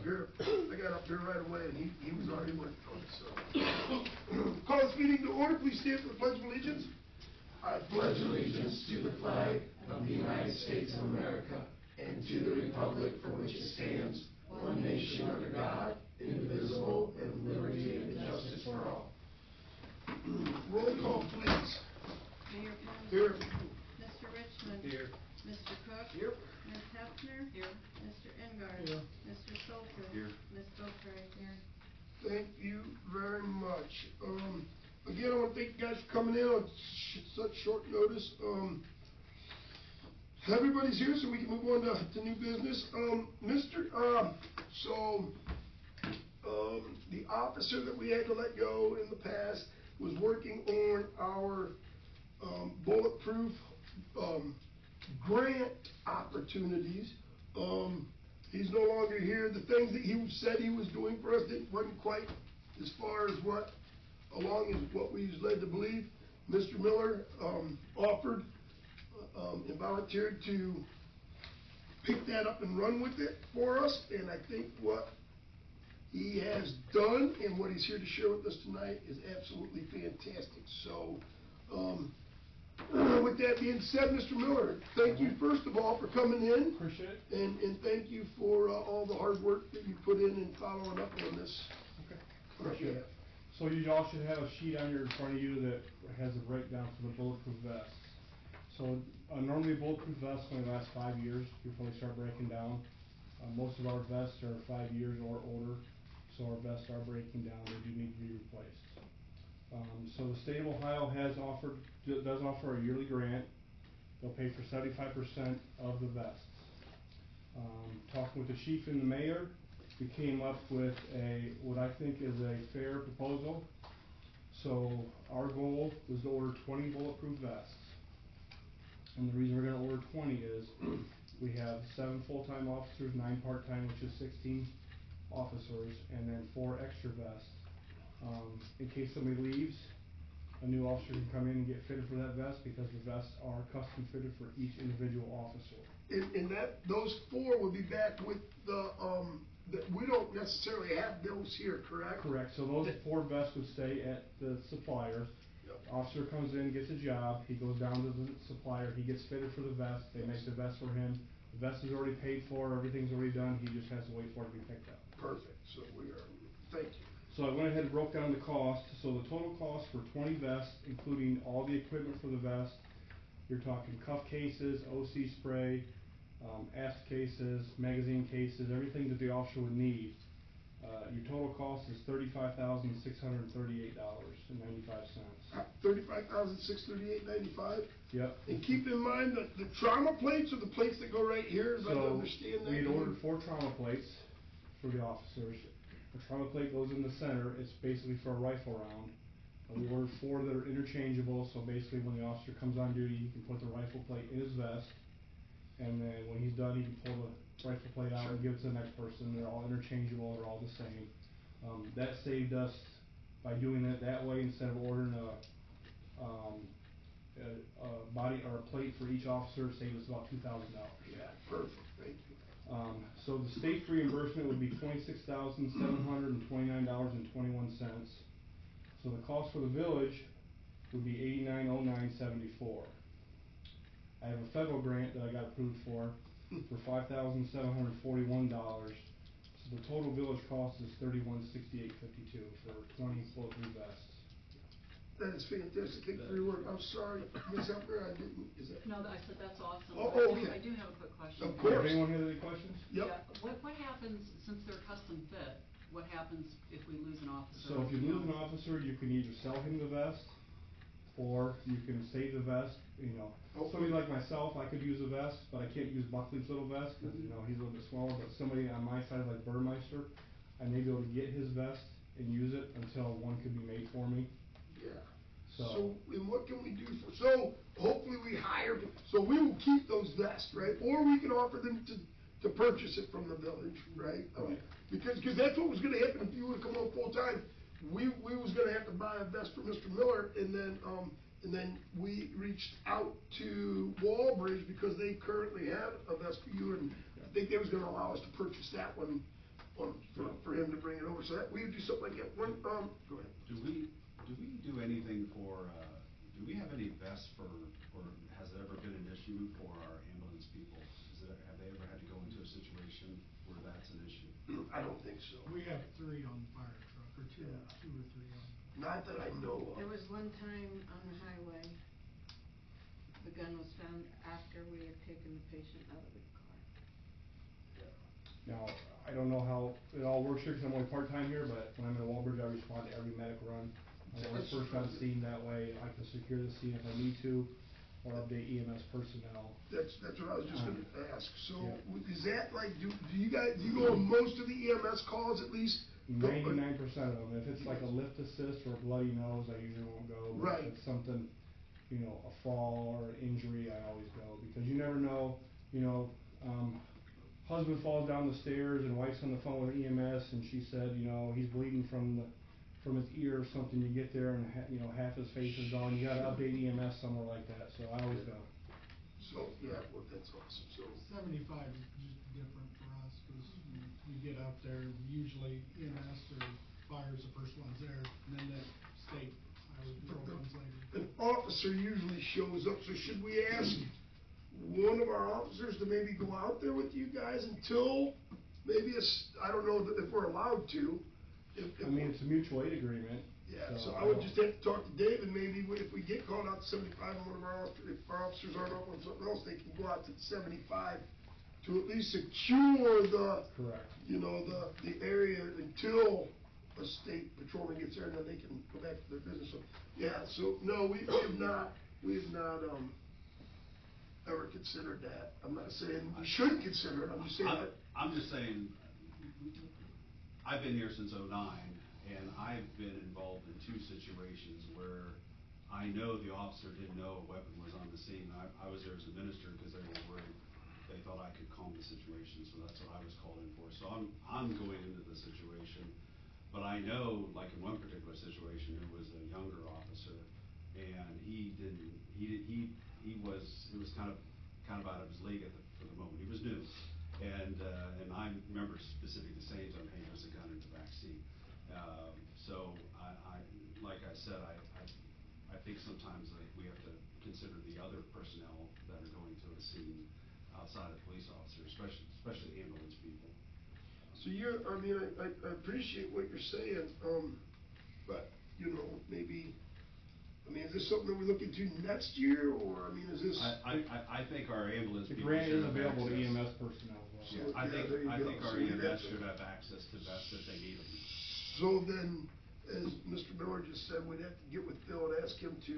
here, right away, and he was already working on it, so. Call this meeting to order, please stand for the Pledge of Allegiance. I pledge allegiance to the flag of the United States of America and to the republic for which it stands, one nation under God, indivisible, and liberty and justice for all. Roll call, please. Mayor Penn. Here. Mr. Richmond. Here. Mr. Cook. Here. Ms. Hefner. Here. Mr. Engard. Here. Mr. Soltis. Here. Ms. Beaupre. Here. Thank you very much. Again, I want to thank you guys for coming in on such short notice. Everybody's here, so we can move on to new business. The officer that we had to let go in the past was working on our bulletproof grant opportunities. He's no longer here. The things that he said he was doing for us wasn't quite as far as along as what we was led to believe. Mr. Miller offered and volunteered to pick that up and run with it for us, and I think what he has done and what he's here to share with us tonight is absolutely fantastic. So, with that being said, Mr. Miller, thank you first of all for coming in. Appreciate it. And thank you for all the hard work that you put in following up on this. Okay. Appreciate it. So you all should have a sheet on your in front of you that has a breakdown for the bulletproof vests. So normally bulletproof vests only last 5 years before they start breaking down. Most of our vests are 5 years or older, so our vests are breaking down. They do need to be replaced. So the state of Ohio does offer a yearly grant. They'll pay for 75% of the vests. Talking with the chief and the mayor, we came up with what I think is a fair proposal. So our goal was to order 20 bulletproof vests. And the reason we're going to order 20 is we have 7 full-time officers, 9 part-time, which is 16 officers, and then 4 extra vests. In case somebody leaves, a new officer can come in and get fitted for that vest because the vests are custom fitted for each individual officer. And those 4 would be back with we don't necessarily have those here, correct? Correct. So those 4 vests would stay at the suppliers. Yep. Officer comes in, gets a job, he goes down to the supplier, he gets fitted for the vest, they make the vest for him. The vest is already paid for, everything's already done, he just has to wait for it to be picked up. Perfect. So thank you. So I went ahead and broke down the cost. So the total cost for 20 vests, including all the equipment for the vest, you're talking cuff cases, OC spray, ASP cases, magazine cases, everything that the officer would need. Your total cost is $35,638.95. $35,638.95. Yep. And keep in mind that the trauma plates are the plates that go right here. As I understand that. We had ordered 4 trauma plates for the officers. The trauma plate goes in the center. It's basically for a rifle round. And we ordered 4 that are interchangeable. So basically, when the officer comes on duty, he can put the rifle plate in his vest, and then when he's done, he can pull the rifle plate out and give it to the next person. They're all interchangeable. They're all the same. That saved us by doing it that way instead of ordering a body or a plate for each officer. Saved us about $2,000. Yeah, perfect. Thank you. So the state reimbursement would be $26,729.21. So the cost for the village would be $89,0974. I have a federal grant that I got approved for $5,741. So the total village cost is $31,682 for 20 bulletproof vests. That is fantastic. Thank you for your work. I'm sorry, Ms. Hefner, I didn't. Is that? No, I said that's awesome. Okay. I do have a quick question. Of course. Does anyone have any questions? Yep. Yeah. What happens, since they're custom fit, what happens if we lose an officer? So if you lose an officer, you can either sell him the vest, or you can save the vest. Somebody like myself, I could use a vest, but I can't use Buckley's little vest because he's a little bit smaller. But somebody on my side, like Burmeister, I may be able to get his vest and use it until one can be made for me. Yeah. So and what can we do so hopefully we hire, so we will keep those vests, right? Or we can offer them to purchase it from the village, right? Because that's what was going to happen if you would come on full time. We was going to have to buy a vest for Mr. Miller, and then we reached out to Wallbridge because they currently have a vest for you, and I think they was going to allow us to purchase that one on so that, we would do something like that, one, go ahead. Do we do anything for, do we have any vests for, or has it ever been an issue for our ambulance people? Have they ever had to go into a situation where that's an issue? I don't think so. We have 3 on the fire truck, or two Yeah. or three on. Not that I know There of. was one time on the highway, the gun was found after we had taken the patient out of the car. Now, I don't know how it all works here, cause I'm only part-time here, but when I'm in Walbridge, I respond to every medic run. I'm always first on scene, that way I can secure the scene if I need to, or update EMS personnel. That's what I was just gonna ask, so, Yeah. is that like, do you guys, do you go on most of the EMS calls at least? 99% of them, if it's like a lift assist or a bloody nose, I usually won't go. But Right. If it's something, you know, a fall or an injury, I always go, because you never know, you know, husband falls down the stairs and wife's on the phone with EMS and she said, you know, he's bleeding from his ear or something, you get there and you know, half his face is gone, you gotta update EMS somewhere like that, so I always go. So, yeah, well, that's awesome, so, 75 is just different for us, cause you get out there, usually EMS or fire's the first ones there, and then the state highway patrol comes later. an officer usually shows up, so should we ask one of our officers to maybe go out there with you guys until, maybe I don't know if we're allowed to, I mean, it's a mutual aid agreement. yeah, so I would just have to talk to David, maybe if we get called out to 75, and one of our, if our officers aren't up on something else, they can go out to 75 to at least secure the, Correct. you know, the area until a state patrolman gets there, and then they can go back to their business. So, yeah, so, no, we have not, ever considered that. I'm not saying we shouldn't consider it, I'm just saying that. I'm just saying, I've been here since '09, and I've been involved in 2 situations where I know the officer didn't know a weapon was on the scene. I was there as a minister because they were worried, they thought I could calm the situation, so that's what I was called in for. So I'm going into the situation, but I know, like in one particular situation, it was a younger officer, and it was kind of out of his league for the moment. He was new, and I remember specifically saying to him, "Hey, there's a gun in the back seat." So I like I said, I think sometimes we have to consider the other personnel that are going to a scene outside of police officers, especially ambulance people. So I mean, I appreciate what you're saying, but, you know, maybe, I mean, is this something that we look into next year, or, I mean, is this? I think our ambulance The people grant should is have available to access. EMS personnel as So, well. I yeah, there you think go. our So we EMS have to- should have access to vests if they need them. So then, as Mr. Miller just said, we'd have to get with Phil and ask him to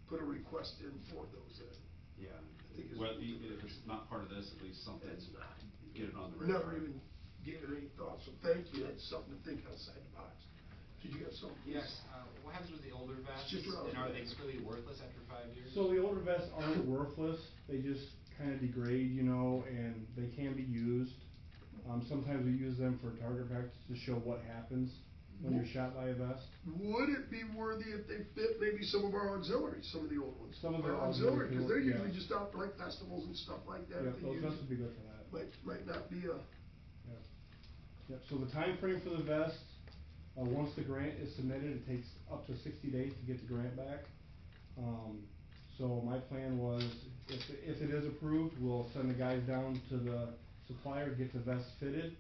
put a request in for those then. Yeah, think it's- well, if it's not part of this, at least something, It's not. get it on the radar. Never even gave it any thought, so thank you, that's something to think outside the box. Did you have something? Yes, what happens with the older vests, Just what I was and are they gonna ask. completely worthless after 5 years? So the older vests aren't worthless, they just kinda degrade, you know, and they can be used. Sometimes we use them for target practice to show what happens when you're shot by a vest. Would it be worthy if they fit maybe some of our auxiliaries, some of the old ones? Some of the Our auxiliary, cause they're yeah. usually just out for like festivals and stuff like that. Yeah, They those use vests it. would be good for that. Might not be a, Yep, so the time frame for the vests, once the grant is submitted, it takes up to 60 days to get the grant back. So my plan was, if it is approved, we'll send the guys down to the supplier, get the vests fitted,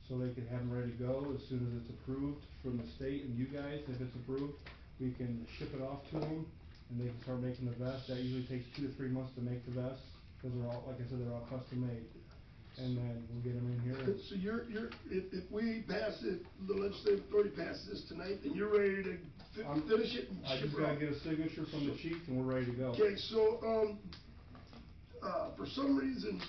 so they can have them ready to go as soon as it's approved from the state and you guys. If it's approved, we can ship it off to them, and they can start making the vests. That usually takes 2 to 3 months to make the vests, cause they're all, like I said, they're all custom made. And then we'll get them in here. so if we pass it, the legislative authority passes this tonight, then you're ready to finish it and I ship just it gotta off? get a signature from the chief and we're ready to go. Okay, so, for some reason,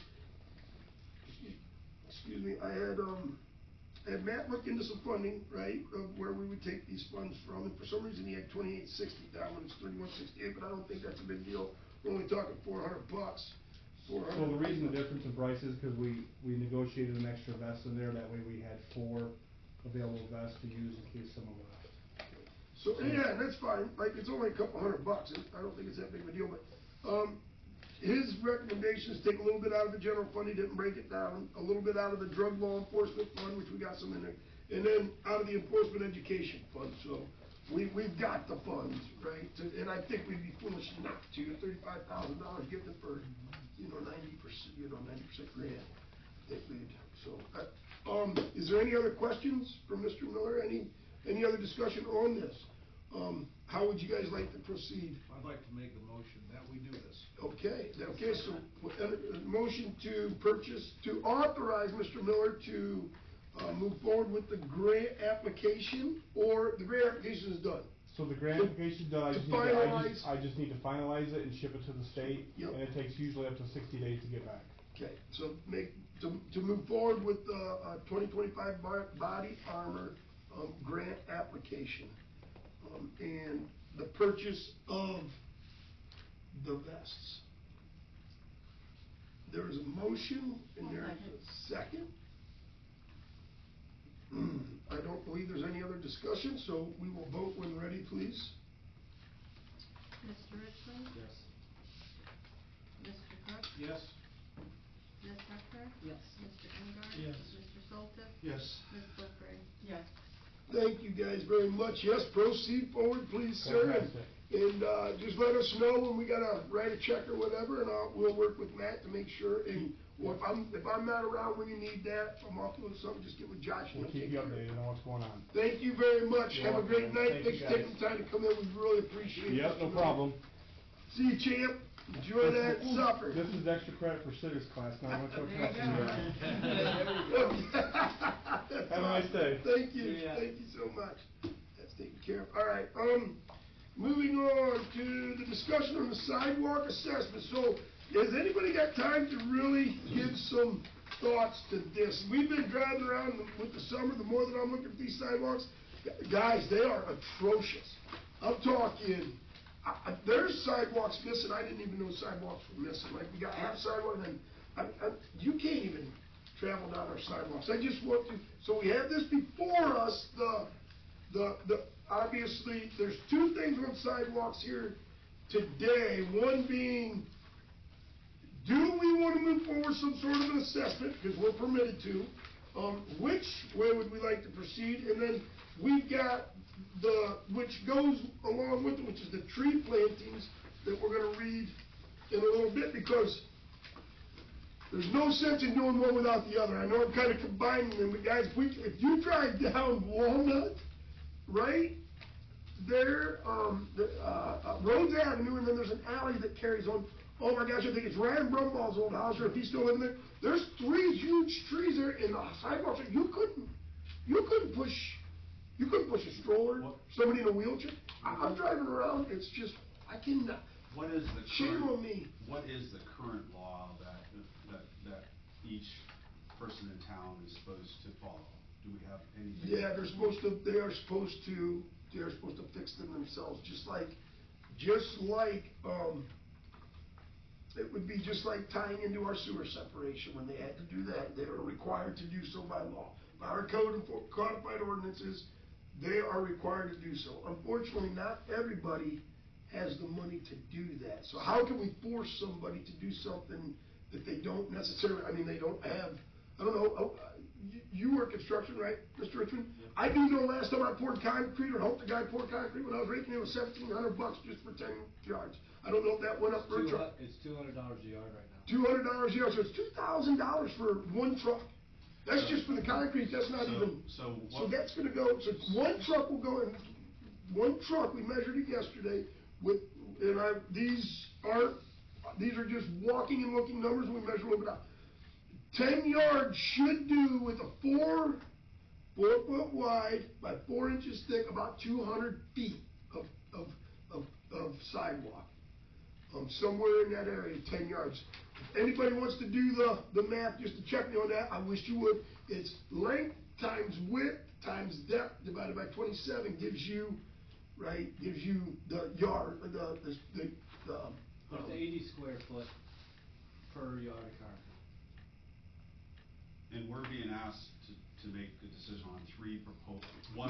excuse me, I had Matt look into some funding, right, of where we would take these funds from, and for some reason he had 2860 down when it's 3168, but I don't think that's a big deal. We're only talking $400. So the reason the difference in price is because we negotiated an extra vest in there, that way we had 4 available vests to use in case someone left. So, yeah, that's fine, like, it's only a couple $100, I don't think it's that big of a deal, but, his recommendation is take a little bit out of the general fund, he didn't break it down, a little bit out of the drug law enforcement fund, which we got some in there, and then out of the enforcement education fund, so we've got the funds, right? And I think we'd be foolish not to, $35,000, give it for, 90% grant, if we'd, so, is there any other questions for Mr. Miller? Any other discussion on this? How would you guys like to proceed? I'd like to make a motion that we do this. Okay, so, a motion to authorize Mr. Miller to, move forward with the grant application, or the grant application is done? So the grant application's done, To finalize. I just need to finalize it and ship it to the state, Yep. and it takes usually up to 60 days to get back. Okay, so to move forward with the, 2025 body armor, grant application, and the purchase of the vests. There is a motion, and there is a second. I don't believe there's any other discussion, so we will vote when ready, please. Mr. Richmond? Yes. Mr. Cook? Yes. Ms. Huckrow? Yes. Mr. Engard? Yes. Mr. Soltis? Yes. Ms. Boeckrey? Yes. Thank you guys very much. Yes, proceed forward, please, sir. Fantastic. And just let us know when we gotta write a check or whatever, and we'll work with Matt to make sure. And or if I'm not around when you need that, if I'm off doing something, just get with Josh and We'll he'll keep take you care of it. updated on what's going on. Thank you very much. You're Have a welcome, great man. night. Thank Thanks you, for taking guys. the time to come in. We really appreciate it. Yep, no problem. See you, champ. Enjoy that supper. This is extra credit for civics class, now I went to a There you council go. meeting. Have a nice day. Thank you. Yeah. Thank you so much. That's taken care of. All right, moving on to the discussion on the sidewalk assessment. So, has anybody got time to really give some thoughts to this? We've been driving around with the summer, the more that I'm looking at these sidewalks, guys, they are atrocious. I'm talking, there's sidewalks missing, I didn't even know sidewalks were missing. Like, we got half sidewalk, and then, you can't even travel down our sidewalks. I just want to, so we have this before us, obviously, there's two things on sidewalks here today. One being, do we want to move forward some sort of an assessment, because we're permitted to? Which way would we like to proceed? And then we've got which goes along with it, which is the tree plantings that we're gonna read in a little bit, because there's no sense in doing one without the other. I know I'm kind of combining them, but guys, if you drive down Walnut, right there, Rhodes Avenue, and then there's an alley that carries on. Oh my gosh, I think it's Ryan Brumball's old house, or if he's still living there. There's 3 huge trees there, and the sidewalks, you couldn't push a stroller, What? somebody in a wheelchair. I'm driving around, it's just, I cannot. What is the Shame current, on me. what is the current law that each person in town is supposed to follow? Do we have anything? Yeah, they are supposed to fix them themselves, just like, it would be just like tying into our sewer separation. When they had to do that, they were required to do so by law. By our codified ordinances, they are required to do so. Unfortunately, not everybody has the money to do that. So how can we force somebody to do something that they don't necessarily, they don't have, I don't know, you work construction, right, Mr. Richmond? I do know last time I poured concrete, or helped a guy pour concrete, when I was raking, it was $1,700 just for 10 yards. I don't know if that went up for a truck. It's $200 a yard right now. $200 a yard, so it's $2,000 for one truck. That's just for the concrete, that's not even, so that's gonna go, so one truck will go in, one truck, we measured it yesterday, these are just walking and looking numbers, and we measure a little bit out. 10 yards should do with a 4 foot wide by 4 inches thick, about 200 feet of sidewalk. Somewhere in that area, 10 yards. If anybody wants to do the math, just to check me on that, I wish you would. It's length times width times depth divided by 27 gives you the yard, Up to 80 square foot per yard of concrete. And we're being asked to make a decision on 3 proposals. Well,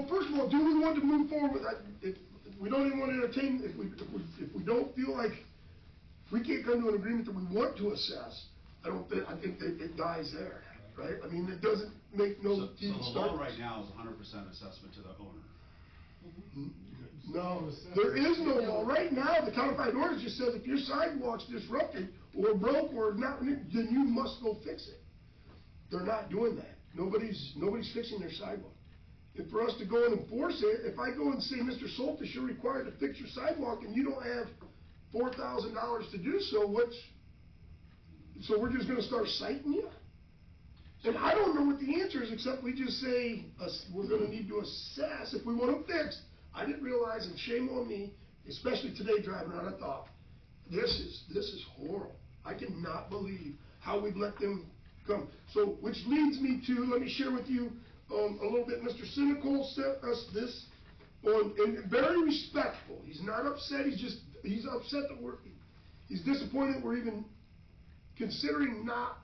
first of all, do we want to move forward with that? If we don't even want to entertain, if we don't feel like, if we can't come to an agreement that we want to assess, I think that it dies there. right? I mean, it doesn't make no So even the start. law right now is 100% assessment to the owner. No, there is no law. Right now, the codified ordinance just says if your sidewalk's disrupted or broke or not, then you must go fix it. They're not doing that. Nobody's fixing their sidewalk. And for us to go and enforce it, if I go and say, Mr. Soltis, you're required to fix your sidewalk and you don't have $4,000 to do so, so we're just gonna start citing you? And I don't know what the answer is, except we just say, we're gonna need to assess if we want them fixed. I didn't realize, and shame on me, especially today driving around, I thought, this is horrible. I cannot believe how we've let them come. So, which leads me to, let me share with you, a little bit. Mr. Cynical sent us this and very respectful. He's not upset, he's upset that he's disappointed that we're even considering not,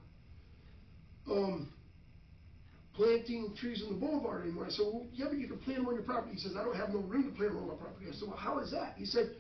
planting trees in the boulevard anymore. I said, well, yeah, but you can plant them on your property. He says, I don't have no room to plant them on my property. I said, well, how is that? He said,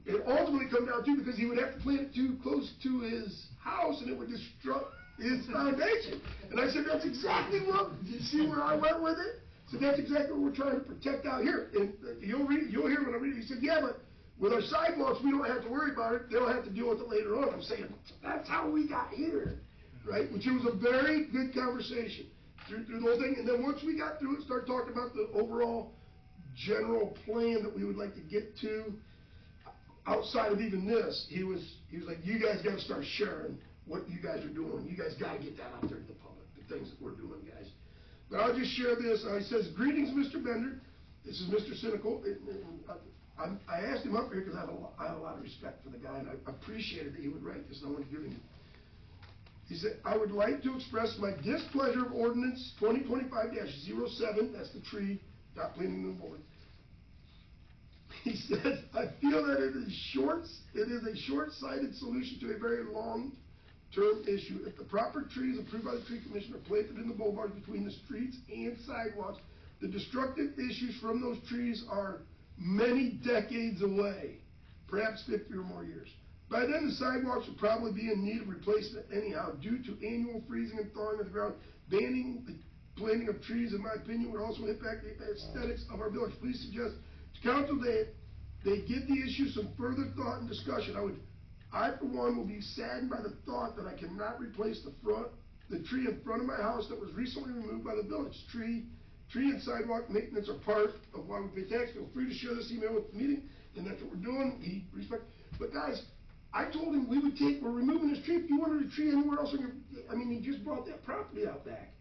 it ultimately come down to because he would have to plant it too close to his house and it would disrupt his foundation. And I said, that's exactly what, you see where I went with it? So that's exactly what we're trying to protect out here. And you'll hear when I read it. He said, yeah, but with our sidewalks, we don't have to worry about it. They'll have to deal with it later on. I'm saying, that's how we got here, right? Which it was a very good conversation through the whole thing. And then once we got through it, started talking about the overall general plan that we would like to get to, outside of even this, he was like, you guys gotta start sharing what you guys are doing. You guys gotta get that out there to the public, the things that we're doing, guys. But I'll just share this. He says, greetings, Mr. Bender. This is Mr. Cynical. I asked him up here because I have a lot of respect for the guy, and I appreciated that he would write this, and I wanted to give him. He said, I would like to express my displeasure of ordinance 2025-07, that's the tree, not planting the board. He says, I feel that it is a short-sighted solution to a very long-term issue. If the proper trees approved by the tree commission are planted in the boulevards between the streets and sidewalks, the destructive issues from those trees are many decades away, perhaps 50 or more years. By then, the sidewalks will probably be in need of replacement anyhow, due to annual freezing and thawing of the ground. Banning the planting of trees, in my opinion, would also impact the aesthetics of our village. Please suggest to council that they give the issue some further thought and discussion. I for one will be saddened by the thought that I cannot replace the tree in front of my house that was recently removed by the village. Tree and sidewalk maintenance are part of why we pay tax. Feel free to share this email with the meeting, and that's what we're doing. But guys, I told him we're removing this tree. If you wanted a tree anywhere else he just brought that property out back.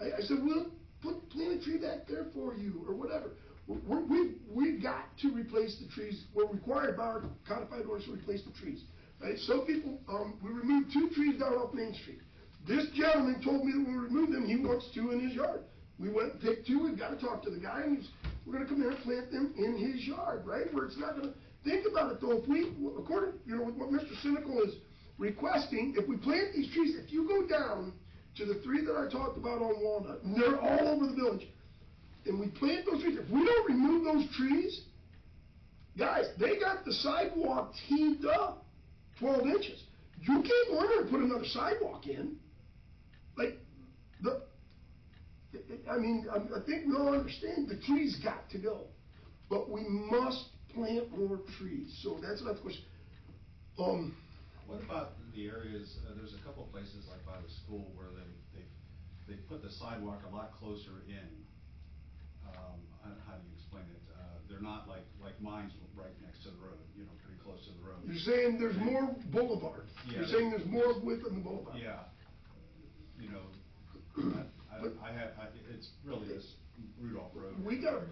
I said, we'll plant a tree back there for you, or whatever. We've got to replace the trees. We're required by our codified orders to replace the trees. Right? Some people, we removed 2 trees down off Main Street. This gentleman told me that when we remove them, he wants 2 in his yard. We went and picked 2. We've got to talk to the guy, and we're going to come in and plant them in his yard, right? Where it's not going to. Think about it though. If we, according, with what Mr. Cynical is requesting, if we plant these trees, if you go down to the 3 that I talked about on Walnut, and they're all over the village, and we plant those trees, if we don't remove those trees, guys, they got the sidewalk teed up 12 inches. You can't go in there and put another sidewalk in. I think we all understand the trees got to go, but we must plant more trees. So that's another question. What about the areas, there's a couple places like by the school where they put the sidewalk a lot closer in. How do you explain it? They're not like mine's right next to the road, pretty close to the road. You're saying there's more boulevard. Yeah, You're saying there's more width on the boulevard. Yeah. It's really this Rudolph Road.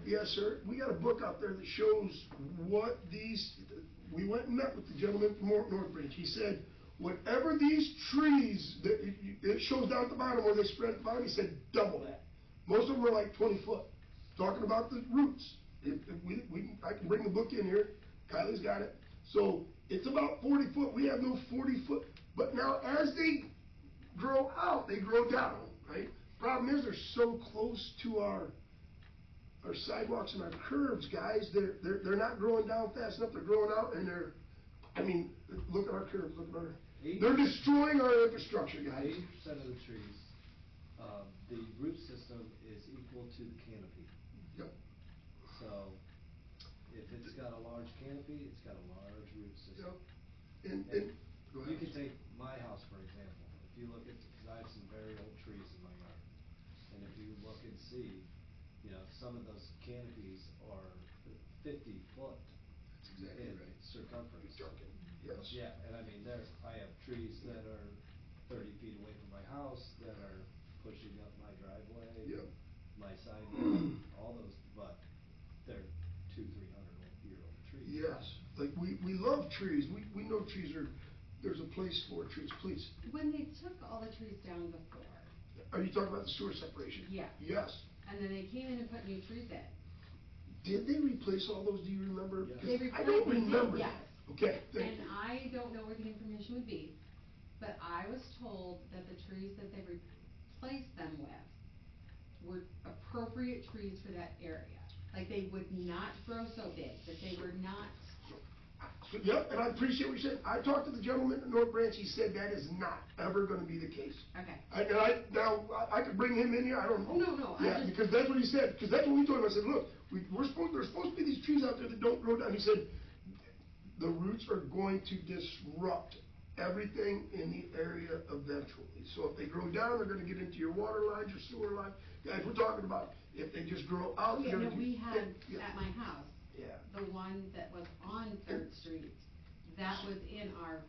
Yes, sir. We got a book out there that shows what we went and met with the gentleman from Northbridge. He said, whatever these trees, it shows down at the bottom where they spread at the bottom, he said, double that. Most of them are like 20 foot. Talking about the roots. I can bring the book in here. Kylie's got it. So it's about 40 foot. We have no 40 foot. But now as they grow out, they grow down, right? Problem is they're so close to our sidewalks and our curbs, guys. They're not growing down fast enough. They're growing out, and look at our curbs. They're destroying our infrastructure, guys. 80% of the trees The root system is equal to the canopy. Yep. So, if it's got a large canopy, it's got a large root system. Yep. And, go ahead. You can take my house, for example. If you look at, because I have some very old trees in my yard. And if you look and see, you know, some of those canopies are 50 foot That's exactly in right. circumference. You're joking. Yes. Yeah, and I mean, I have trees that are 30 feet away from my house, that are pushing up my driveway. Yep. My sidewalk, all those, but they're 200-300-year-old trees. Yes, like we love trees, we know trees there's a place for trees, please. When they took all the trees down before, Are you talking about the sewer separation? Yeah. Yes. and then they came in and put new trees in. Did they replace all those, do you remember? Yes. 'Cause They I don't replaced- remember. yes. Okay, thank And you. I don't know where the information would be, but I was told that the trees that they replaced them with were appropriate trees for that area. Like, they would not grow so big, that they were not, Yep, and I appreciate what you said. I talked to the gentleman at North Branch, he said that is not ever gonna be the case. okay. I could bring him in here, I don't know. Oh, no, I Yeah, just- because that's what he said, because that's what we told him, I said, look, there's supposed to be these trees out there that don't grow down, he said, the roots are going to disrupt everything in the area eventually. So if they grow down, they're gonna get into your water lines, your sewer line, guys, we're talking about, if they just grow out, Yeah, they're no, gonna. we had, Yeah. at my house, Yeah. the one that was on Third Street, that was in our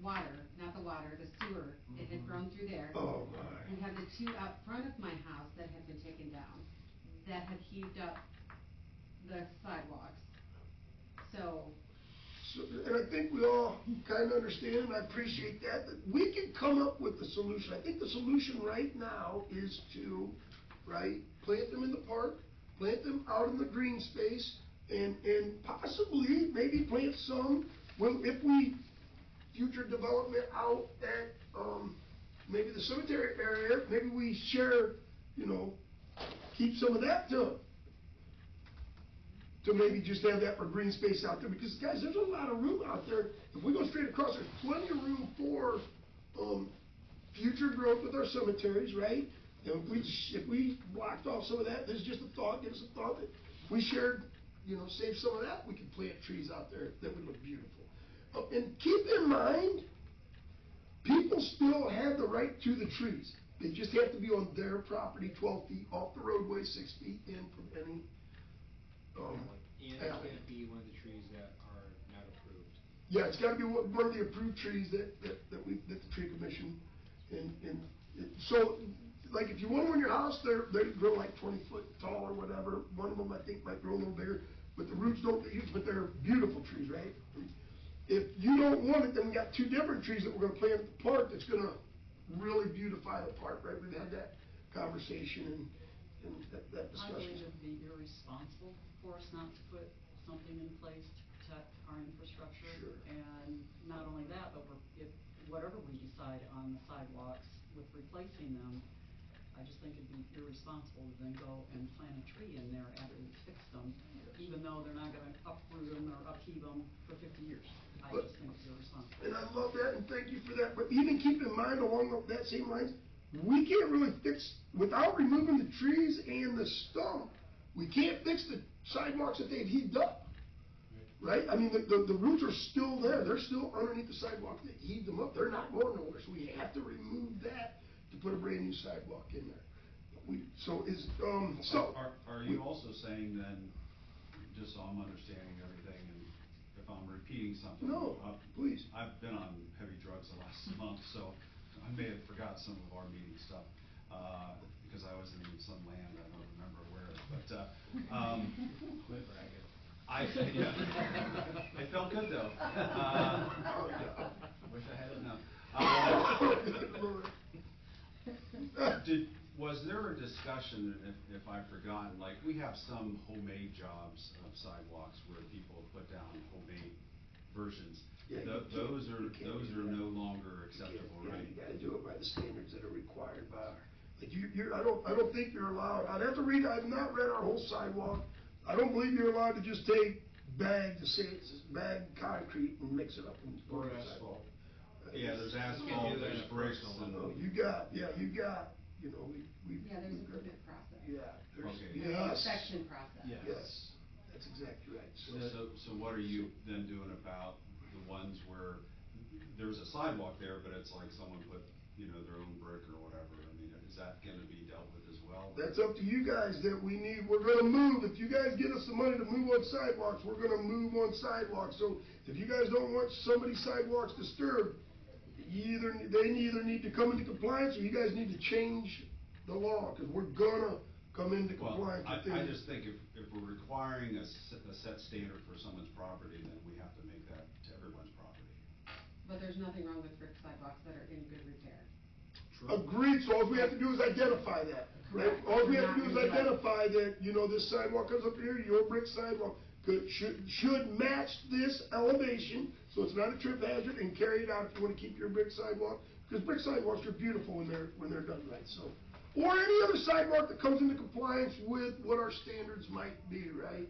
water, not the water, the sewer, it had grown through there. Oh, my. We had the two out front of my house that had been taken down, that had heaved up the sidewalks, so. So, and I think we all kinda understand, and I appreciate that we can come up with the solution. I think the solution right now is to, plant them in the park, plant them out in the green space, and possibly, maybe plant some, well, if we, future development out at, maybe the cemetery area, maybe we share, keep some of that to maybe just have that for green space out there, because guys, there's a lot of room out there. If we go straight across, there's plenty of room for, future growth with our cemeteries, right? And if we blocked off some of that, this is just a thought, give us a thought, that if we shared, save some of that, we could plant trees out there that would look beautiful. And keep in mind, people still have the right to the trees. They just have to be on their property, 12 feet off the roadway, 6 feet in from any, And it can't be one of the trees that are not approved. Yeah, it's gotta be one of the approved trees that the tree commission, so, like, if you want them in your house, they grow like 20 foot tall or whatever. One of them, I think, might grow a little bigger, but the roots don't get huge, but they're beautiful trees, right? If you don't want it, then we got two different trees that we're gonna plant at the park that's gonna really beautify the park, right? We've had that conversation and that I discussion. believe it'd be irresponsible for us not to put something in place to protect our infrastructure. Sure. And not only that, but if whatever we decide on the sidewalks with replacing them, I just think it'd be irresponsible to then go and plant a tree in there after we fixed them, even though they're not gonna uproot them or upheave them for 50 years. I But- just think it's irresponsible. And I love that, and thank you for that, but even keep in mind along that same lines, we can't really fix, without removing the trees and the stump, we can't fix the sidewalks that they've heaved up. Right? I mean, the roots are still there, they're still underneath the sidewalk that heaved them up, they're not going nowhere, so we have to remove that to put a brand new sidewalk in there. Are you also saying then, just so I'm understanding everything, and if I'm repeating something? No, please. I've been on heavy drugs the last month, so I may have forgot some of our meeting stuff, because I was in some land, I don't remember where, but, Quit bragging. Yeah, it felt good though. Wish I had it. No. Was there a discussion, if I've forgotten, like, we have some homemade jobs of sidewalks where people put down homemade versions. Yeah, Those you can't are do that. no longer acceptable, Yeah, right? you gotta do it by the standards that are required by our, like, I don't think you're allowed, I've not read our whole sidewalk. I don't believe you're allowed to just take bagged concrete and mix it up and pour Or it asphalt. Yeah, there's Can't asphalt, do that there's in a bricks personal and. You got, you know, we. Yeah, there's a we've got- permit process. Yeah, there's, Okay. There's an yes. inspection process. Yeah. Yes, that's exactly right. So what are you then doing about the ones where there's a sidewalk there, but it's like someone put, you know, their own brick or whatever? I mean, is that gonna be dealt with as well? That's up to you guys that we're gonna move, if you guys get us the money to move on sidewalks, we're gonna move on sidewalks. So if you guys don't want somebody's sidewalks disturbed, they either need to come into compliance or you guys need to change the law, cause we're gonna come into Well, compliance I with things. just think if we're requiring a set standard for someone's property, then we have to make that to everyone's property. But there's nothing wrong with brick sidewalks that are in good repair. Agreed, so all we have to do is identify that, right? Correct. All we We're have to not do is gonna do that. identify that, you know, this sidewalk comes up here, your brick sidewalk should match this elevation, so it's not a trip hazard, and carry it out if you wanna keep your brick sidewalk, because brick sidewalks are beautiful when they're done right, so. Or any other sidewalk that comes into compliance with what our standards might be, right?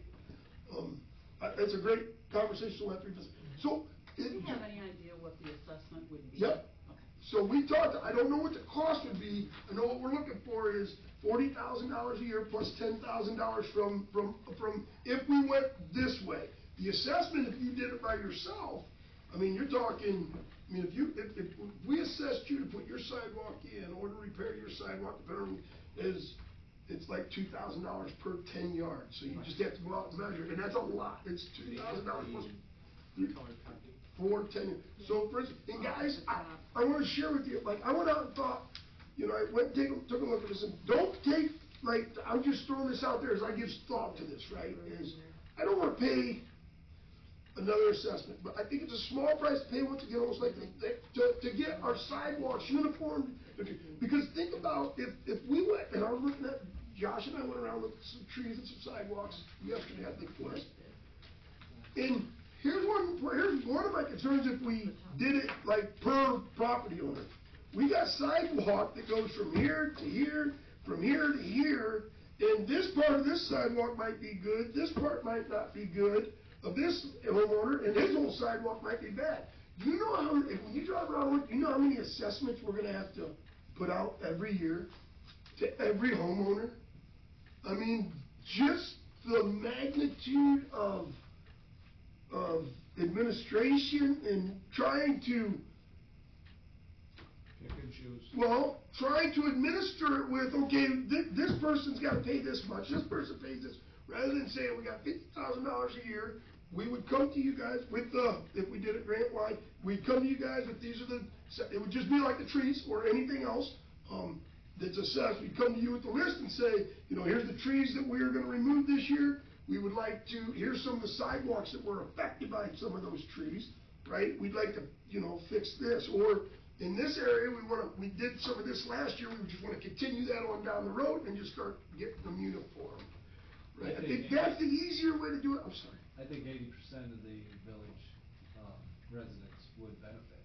It's a great conversation, we'll have to revisit. So. Do you have any idea what the assessment would be? Yep. Okay. So we talked, I don't know what the cost would be, I know what we're looking for is $40,000 a year plus $10,000 from, if we went this way. The assessment, if you did it by yourself, I mean, you're talking, I mean, if we assessed you to put your sidewalk in, or to repair your sidewalk, depending on, it's like $2,000 per 10 yards, so you just have to go out and measure, and that's a lot, it's $2,000 plus. Colored copy. 4, 10, so for instance, and guys, I wanna share with you, like, I went out and thought, you know, I went and took a look at this, and don't take, like, I'm just throwing this out there as I give thought to this, right, is, I don't wanna pay another assessment, but I think it's a small price to pay once again, almost like, to get our sidewalks uniformed, because think about, if we went, and I was looking at, Josh and I went around with some trees and some sidewalks yesterday, I think it was, and here's one of my concerns if we did it like per property owner. We got sidewalk that goes from here to here, from here to here, and this part of this sidewalk might be good, this part might not be good of this homeowner, and his whole sidewalk might be bad. Do you know when you drive around, you know how many assessments we're gonna have to put out every year to every homeowner? I mean, just the magnitude of administration and trying to, Pick and choose. well, trying to administer it with, okay, this person's gotta pay this much, this person pays this, rather than saying, we got $50,000 a year, we would come to you guys with if we did it grant-wide, we'd come to you guys with these are it would just be like the trees or anything else, that's assessed, we'd come to you with the list and say, you know, here's the trees that we're gonna remove this year, we would like to, here's some of the sidewalks that were affected by some of those trees, right? We'd like to, you know, fix this, or in this area, we did some of this last year, we just wanna continue that on down the road and just start getting them uniform. Right, I think that's the easier way to do it, I'm sorry. I think 80% of the village, residents would benefit.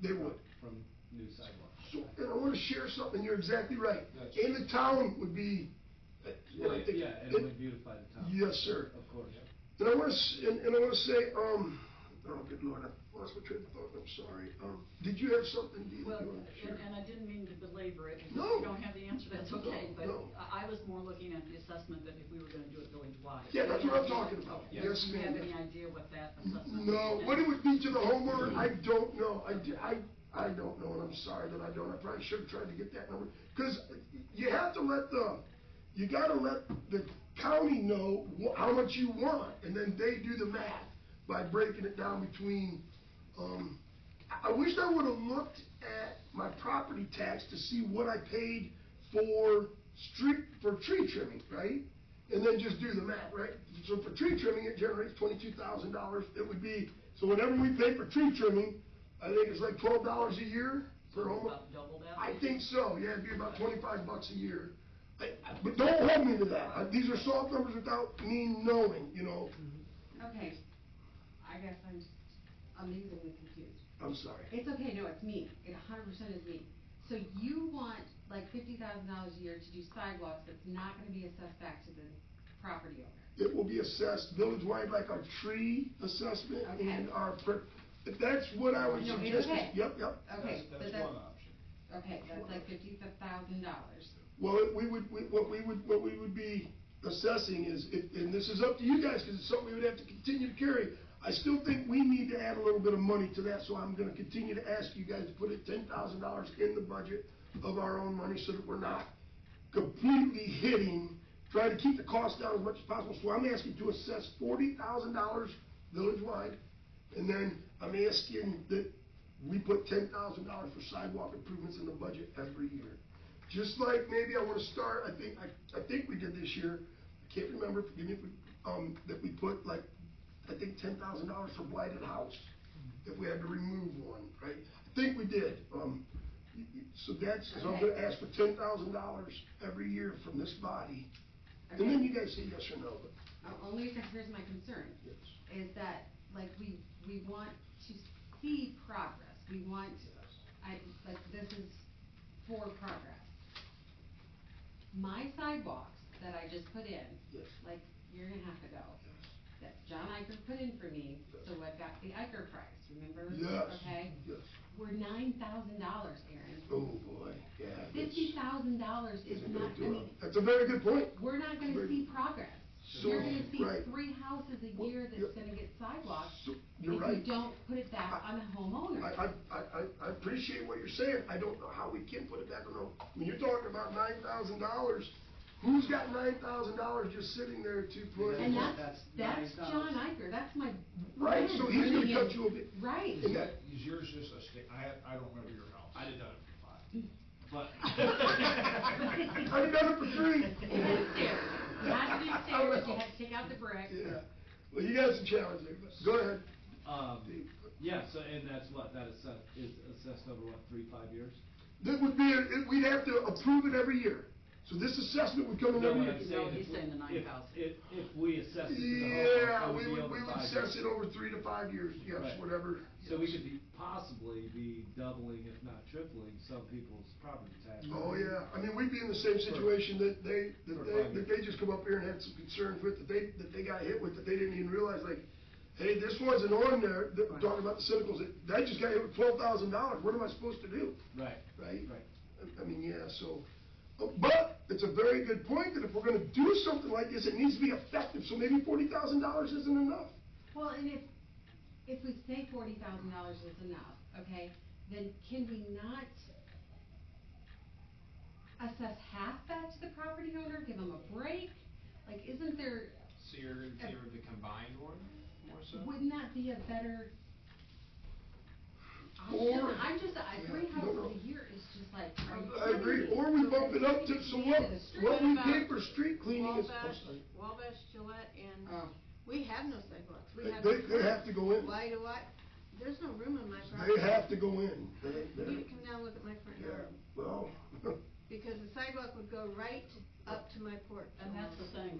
They would. From new sidewalks. So, and I wanna share something, you're exactly right. That's And the town would be, and I think. Yeah, and it would beautify the town. Yes, sir. Of course. And I wanna, and I wanna say, oh, good Lord, I lost my train of thought, I'm sorry. Did you have something, Dee, that Well, you wanted to share? and I didn't mean to belabor it, because No. if you don't have the answer, that's okay, but No. I was more looking at the assessment that if we were gonna do it village-wide. Yeah, that's what I'm talking about. Do Yes, you have ma'am. any idea what that assessment? No, what it would be to the homeowner, I don't know, I don't know, and I'm sorry that I don't, I probably should have tried to get that number, cause you have to you gotta let the county know how much you want, and then they do the math by breaking it down between, I wish I would've looked at my property tax to see what I paid for tree trimming, right? And then just do the math, right? So for tree trimming, it generates $22,000, it would be, so whenever we pay for tree trimming, I think it's like $12 a year per home. About double that? I think so, yeah, it'd be about $25 a year. But don't hold me to that, these are soft numbers without me knowing, you know, Okay, I guess I'm just amazingly confused. I'm sorry. It's okay, no, it's me, it 100% is me. So you want like $50,000 a year to do sidewalks that's not gonna be assessed back to the property owner? It will be assessed village-wide like our tree assessment Okay. and our if that's what I would No, it's suggest, okay. yep, yep. Okay, but That's that's, one option. okay, that's like $50,000. Well, what we would be assessing is, and this is up to you guys, cause it's something we would have to continue to carry. I still think we need to add a little bit of money to that, so I'm gonna continue to ask you guys to put it $10,000 in the budget of our own money, so that we're not completely hitting, trying to keep the cost down as much as possible. So I'm asking to assess $40,000 village-wide, and then I'm asking that we put $10,000 for sidewalk improvements in the budget every year. Just like maybe I wanna start, I think we did this year, I can't remember, forgive me if we, that we put like, I think $10,000 for blighted house, if we had to remove one, right? I think we did, so that's, so I'm gonna ask for $10,000 every year from this body. And then you guys say yes or no, but. Only because here's my concern, Yes. is that, like, we want to see progress. We want, like, this is for progress. My sidewalks that I just put in, Yes. like, you're gonna have to go, that John Iker put in for me, so I've got the Iker price, remember? Yes. Okay? Yes. We're $9,000, Aaron. Oh, boy, yeah. $50,000 is not, I mean, That's a very good point. we're not gonna see progress. So, You're gonna see right. 3 houses a Well, year that's yeah. gonna get sidewalks So, you're right. if you don't put it back on the homeowner. I appreciate what you're saying, I don't know how we can put it back on, when you're talking about $9,000, who's got $9,000 just sitting there to put? And That's that's John 9,000. Iker, that's my. Right, friend so he's gonna bringing cut in- you a bit. Right. And that- Is yours just a I don't remember your house. I'd have done it for 5. But. I've done it for 3. It had stairs, you had to do stairs, you had to take out the brick. Yeah, well, you got some challenge there, but go ahead. Yeah, so, and that's what, that is assessed over what, 3-5 years? That would be, we'd have to approve it every year, so this assessment would come in No, every what year. I'm saying, No, he's if we- saying the if- 9,000. If we assess it to the homeowner, Yeah, it we would be would, over we would 5 assess years. it over 3 to 5 years, yes, Right. whatever. So we yes. could possibly be doubling, if not tripling, some people's property tax. Oh, yeah, I mean, we'd be in the same situation that they For 5 years. just come up here and had some concerns with, that they got hit with, that they didn't even realize, like, hey, this wasn't on there, that, we're talking about the cynicals, that I just got hit with $12,000, what am I supposed to do? Right, Right? right. I mean, yeah, so, but it's a very good point that if we're gonna do something like this, it needs to be effective, so maybe $40,000 isn't enough. Well, and if we say $40,000 is enough, okay, then can we not assess half that to the property owner, give them a break? Like, isn't there, So you're in favor of the combined one, more so? wouldn't that be a better Or- option? I'm just, 3 Yeah, no, houses no. a year is just like, are you I agree, kidding me? or we bump it up to, so what we What pay about for street cleaning is, I'm Wabash, sorry. Wabash, Gillette, and, Oh. we have no sidewalks, we have. They have to go in. Why do I, there's no room in my property. They have to go in. You need to come down and look at my front Yeah, yard, well, because the sidewalk would go right up to my porch. And that's the thing,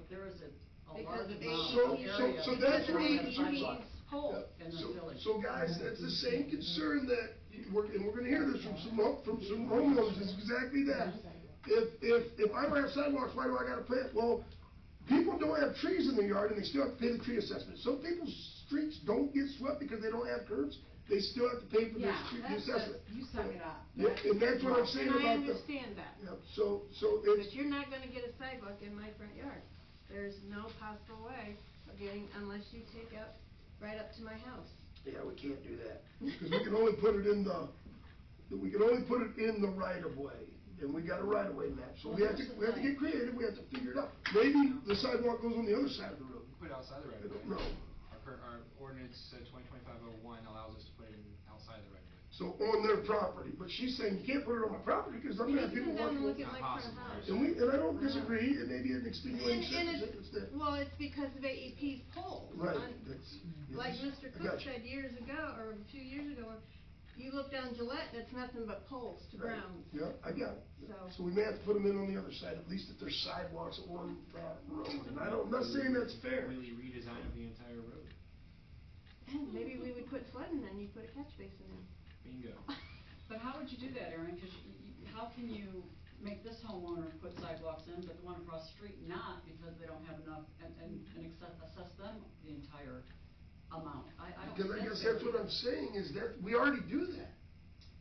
there is a Because large of amount So- of area. so that that's doesn't where we- have AEP's sidewalks pole. in the village. So guys, that's the same concern that, we're gonna hear this from some homeowners, it's exactly that. If I don't have sidewalks, why do I gotta pay it? Well, people don't have trees in their yard and they still have to pay the tree assessment. Some people's streets don't get swept because they don't have curbs, they still have to pay for their Yeah, street that's assessment. just, you suck it up. Yeah, and that's what I'm saying And I about the. understand that, Yeah, so it's. but you're not gonna get a sidewalk in my front yard. There's no possible way of getting, unless you take out, right up to my house. Yeah, we can't do that, because we can only put it in the right of way, and we got a right of way map, so we have to get creative, we have to figure it out. Maybe the sidewalk goes on the other side of the road, Put it outside the right I of way. don't know. Our ordinance, 2025-01 allows us to put it outside the right of way. So on their property, but she's saying you can't put it on my property, because I'm You gonna have need to people come down and walking. look at Not my front possible. house. And I don't disagree, it may be an extenuating And circumstance that. well, it's because of AEP's poles. Right, On- that's. Like yes, Mr. I got Cook you. said years ago, or a few years ago, you look down Gillette, it's nothing but poles to Right. ground. Yeah, I got it. So- So we may have to put them in on the other side, at least if there's sidewalks on that road, and I'm not saying that's fair. Really redesign of the entire road. And maybe we would put flooding and you put a catch basin in. Bingo. But how would you do that, Aaron? Cause how can you make this homeowner put sidewalks in, but the one across the street not, because they don't have enough, and assess them the entire amount. I don't Because I think guess that's what I'm saying, is that we already do that.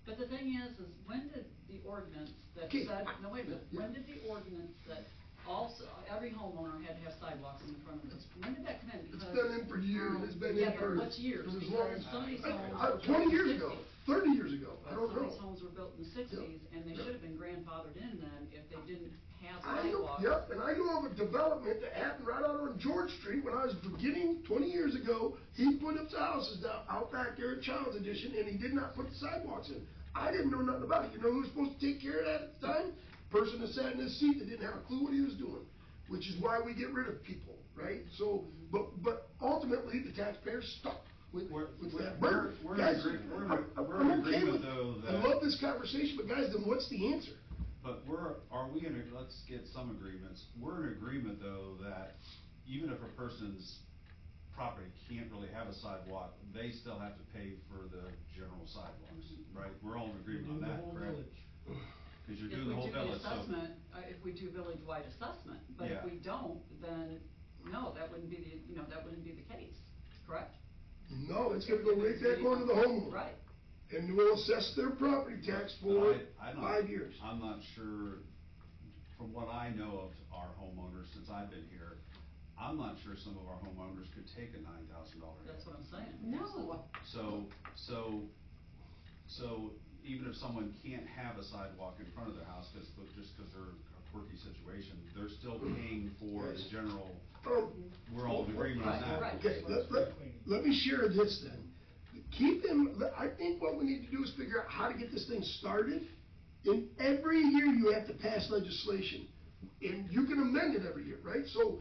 But the thing is when did the ordinance that Okay, said, no, wait a minute, yeah. when did the ordinance that also, every homeowner had to have sidewalks in front of it, when did that come in? It's Because- been in for years, it's been in Yeah, for. but what's years? for as long Because as- some of these homes I- were built 20 in the years ago, 60s. 30 years ago, I don't Some of know. these homes were built in the sixties, and they Yep. should have been grandfathered in then if they didn't have I know, sidewalks. yep, and I know of a development that happened right out on George Street when I was beginning 20 years ago. He put up the houses down, out back there at Child's Edition, and he did not put the sidewalks in. I didn't know nothing about it. You know who was supposed to take care of that at the time? Person that sat in his seat that didn't have a clue what he was doing, which is why we get rid of people, right? So, but ultimately, the taxpayer's stuck with that burden. we're in Guys, agree- we're in I'm agreement, okay with- though, I that- love this conversation, but guys, then what's the answer? But are we let's get some agreements. We're in agreement, though, that even if a person's property can't really have a sidewalk, they still have to pay for the general sidewalks, right? We're all in agreement on that, correct? Because you're doing the whole village, so. If we do village-wide assessment, but Yeah. if we don't, then, no, that wouldn't be that wouldn't be the case, correct? No, it's gonna go right back onto the homeowner. Right. And we'll assess their property tax for I'm not- 5 years. I'm not sure, from what I know of our homeowners since I've been here, I'm not sure some of our homeowners could take a $9,000 hit. That's what I'm saying. No. So even if someone can't have a sidewalk in front of their house, just because they're a quirky situation, they're still paying for the Yes. general, Um, we're all in agreement on that. Right. Okay, let me share this then. I think what we need to do is figure out how to get this thing started. And every year you have to pass legislation, and you can amend it every year, right? So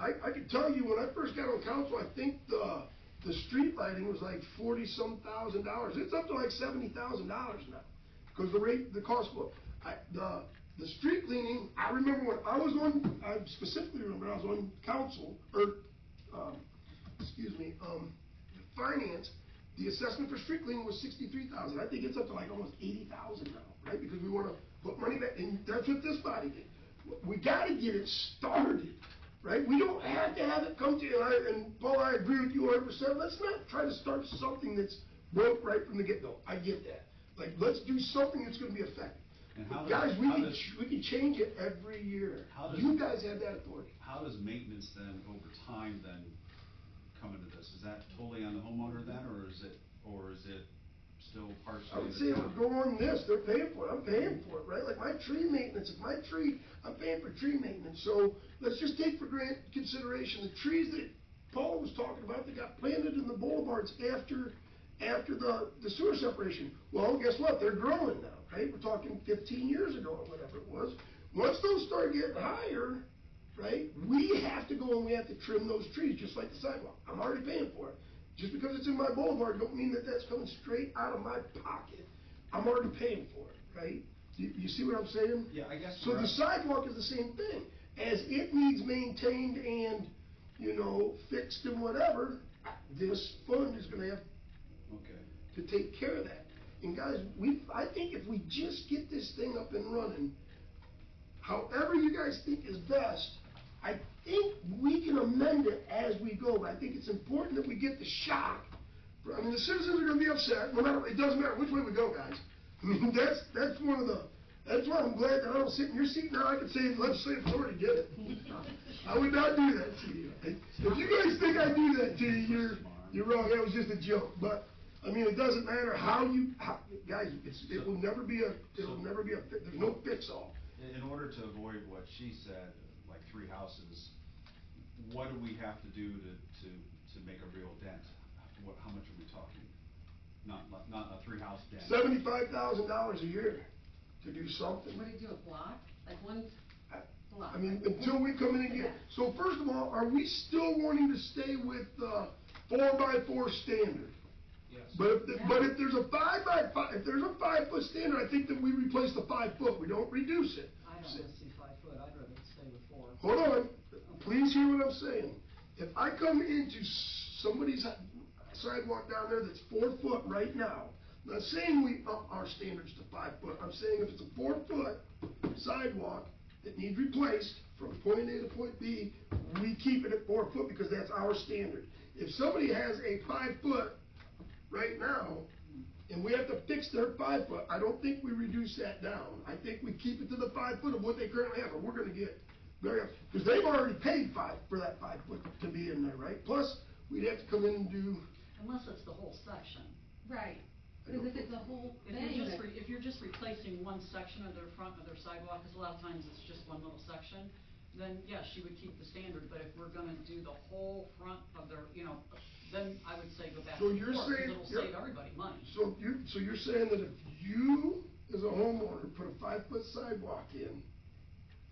I can tell you, when I first got on council, I think the street lighting was like $40-some thousand. It's up to like $70,000 now, because the cost go up. The street cleaning, I remember when I was on, I specifically remember I was on council, finance, the assessment for street cleaning was $63,000. I think it's up to like almost $80,000 now, right? Because we wanna put money back, and that's what this body did. We gotta get it started, right? We don't have to have it come to you, and Paul, I agree with you 100%. Let's not try to start something that's broke right from the get-go. I get that. Like, let's do something that's gonna be effective. And how But does- guys, how we does- can change it every year. How does- You guys have that authority. How does maintenance then, over time then, come into this? Is that totally on the homeowner then, or is it still partially? I would the say it town? would go on this, they're paying for it, I'm paying for it, right? Like my tree maintenance, I'm paying for tree maintenance, so let's just take for consideration the trees that Paul was talking about that got planted in the boulevards after the sewer separation. Well, guess what, they're growing now, right? We're talking 15 years ago or whatever it was. Once those start getting higher, right, we have to go and we have to trim those trees, just like the sidewalk. I'm already paying for it. Just because it's in my boulevard don't mean that that's coming straight out of my pocket. I'm already paying for it, right? You see what I'm saying? Yeah, I guess. So the sidewalk is the same thing. As it needs maintained and, fixed and whatever, this fund is gonna have Okay. to take care of that. And guys, I think if we just get this thing up and running, however you guys think is best, I think we can amend it as we go, but I think it's important that we get the shock. I mean, the citizens are gonna be upset, no matter, it doesn't matter which way we go, guys. I mean, that's why I'm glad that I don't sit in your seat now. I could say the legislative authority did it. I would not do that to you. If you guys think I do that to you, you're wrong, that was just a joke, but, I mean, it doesn't matter guys, it will never be there's no fix-all. In order to avoid what she said, like 3 houses, what do we have to do to make a real dent? How much are we talking? Not a 3-house dent. $75,000 a year to do something. What do you do, a block? Like one block? I mean, until we come in and get, so first of all, are we still wanting to stay with the 4x4 standard? Yes. But if there's a 5x5, if there's a 5-foot standard, I think that we replace the 5 foot, we don't reduce it. I don't wanna see 5 foot, I'd rather stay with 4. Hold on, please hear what I'm saying. If I come into somebody's sidewalk down there that's 4 foot right now, I'm not saying we up our standards to 5 foot, I'm saying if it's a 4 foot sidewalk that needs replaced from point A to point B, we keep it at 4 foot because that's our standard. if somebody has a 5 foot right now, and we have to fix their 5 foot, I don't think we reduce that down. I think we keep it to the 5 foot of what they currently have, or we're gonna get very, because they've already paid for that 5 foot to be in there, right? Plus, we'd have to come in and do, Unless it's the whole section. Right, because if it's a whole If thing, you're just, that- if you're just replacing one section of their front of their sidewalk, cause a lot of times it's just one little section, then yes, you would keep the standard, but if we're gonna do the whole front of their, then I would say go back So to the you're court, 'cause saying- it'll you're- save everybody money. so you're saying that if you, as a homeowner, put a 5 foot sidewalk in,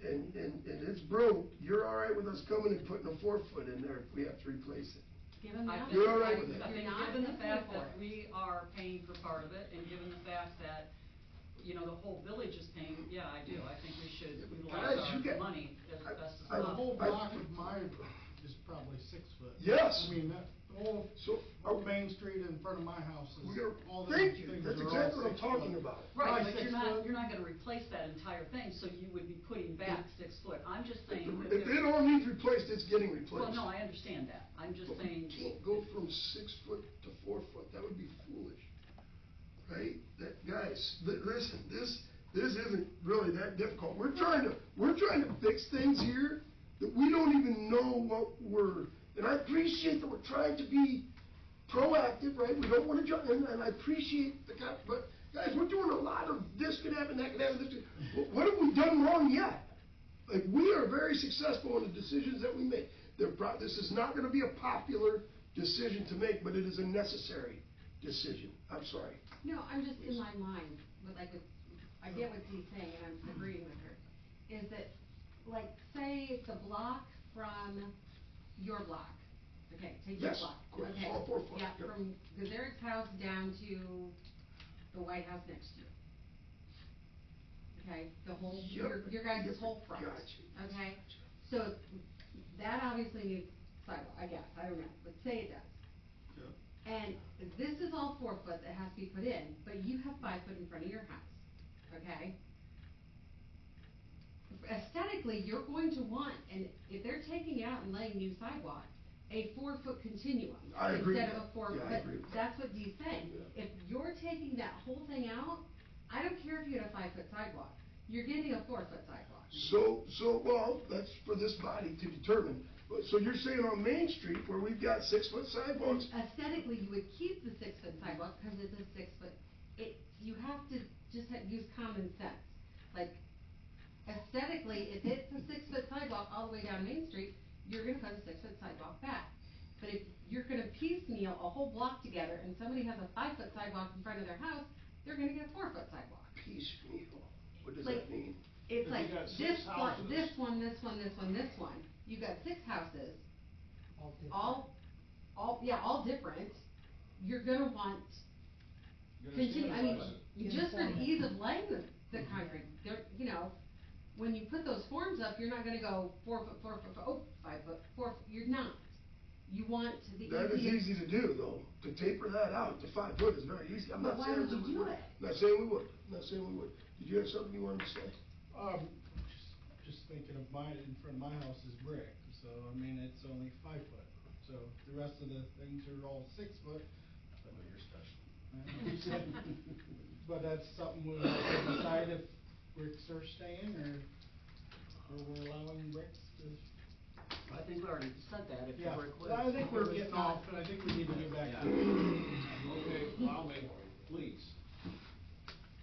and it's broke, you're all right with us coming and putting a 4 foot in there if we have to replace it? given the I other think, You're all right I with that? think You're not given the gonna pay fact for that it. we are paying for part of it, and given the fact that, the whole village is paying, yeah, I do, I think we should utilize Guys, you our get- money as I- best as I- The possible. whole block of my is probably 6 foot. Yes. I mean, that whole, So, whole Main Street in front of my house is, we're all gonna, those thank things you, that's are all exactly what I'm 6 talking foot. about. Right, Probably but 6 you're foot. not gonna replace that entire thing, so you would be putting back 6 foot. I'm just saying. If it all needs replaced, it's getting replaced. Well, no, I understand that. I'm just But saying. we can't go from 6 foot to 4 foot, that would be foolish, right? Guys, listen, this isn't really that difficult. We're trying to fix things here that we don't even know what and I appreciate that we're trying to be proactive, right? We don't wanna and I appreciate but guys, we're doing a lot of this could happen, that could happen, this could, what have we done wrong yet? Like, we are very successful in the decisions that we make. This is not gonna be a popular decision to make, but it is a necessary decision. I'm sorry. No, I'm just in my mind, I get what Dee's saying, and I'm agreeing with her, is that, like, say it's a block from your block, okay, take your Yes, block, of course, okay? all 4 foot, Yeah, yep. from Gazeric's house down to the White House next to you. Okay, the whole, Yep, your guys' yep, whole front, gotcha. okay? So, that obviously needs sidewalk, I guess, I don't know, but say it does. And this is all 4 foot that has to be put in, but you have 5 foot in front of your house, okay? Aesthetically, you're going to want, and if they're taking out and laying new sidewalk, a 4 foot continuum. I agree Instead with of a that. 4 Yeah, I foot, agree with that. that's what Dee's saying. Yeah. If you're taking that whole thing out, I don't care if you get a 5 foot sidewalk, you're getting a 4 foot sidewalk. Well, that's for this body to determine. But, so you're saying on Main Street, where we've got 6 foot sidewalks, Aesthetically, you would keep the 6 foot sidewalk, cause it's a 6 foot, you have to just use common sense. Like, aesthetically, if it's a 6 foot sidewalk all the way down Main Street, you're gonna put a 6 foot sidewalk back. But if you're gonna piecemeal a whole block together and somebody has a 5 foot sidewalk in front of their house, they're gonna get a 4 foot sidewalk. piecemeal, what does Like, that mean? It's If you like got this 6 one, houses. this one, this one, this one, this one, you've got 6 houses, all different, you're gonna want You're gonna continue, I mean, standardize it. just for the ease of laying the concrete, there, when you put those forms up, you're not gonna go 4 foot, 4 foot, 5 foot, 4 foot, you're not. You want the That is easiest. easy to do, though. To taper that out to 5 foot is very easy. I'm But not why saying would that you we do would. it? Not saying we would, not saying we would. Did you have something you wanted to say? Just thinking of in front of my house is brick, so, I mean, it's only 5 foot. So, the rest of the things are all 6 foot. I know you're special. But that's something we'll have to decide if bricks are staying, or we're allowing bricks to. I think we already said that, if the Yeah, brick was. I think we're if it was getting not- off, and I think we need to get back Yeah. to it. Okay, allow me, please.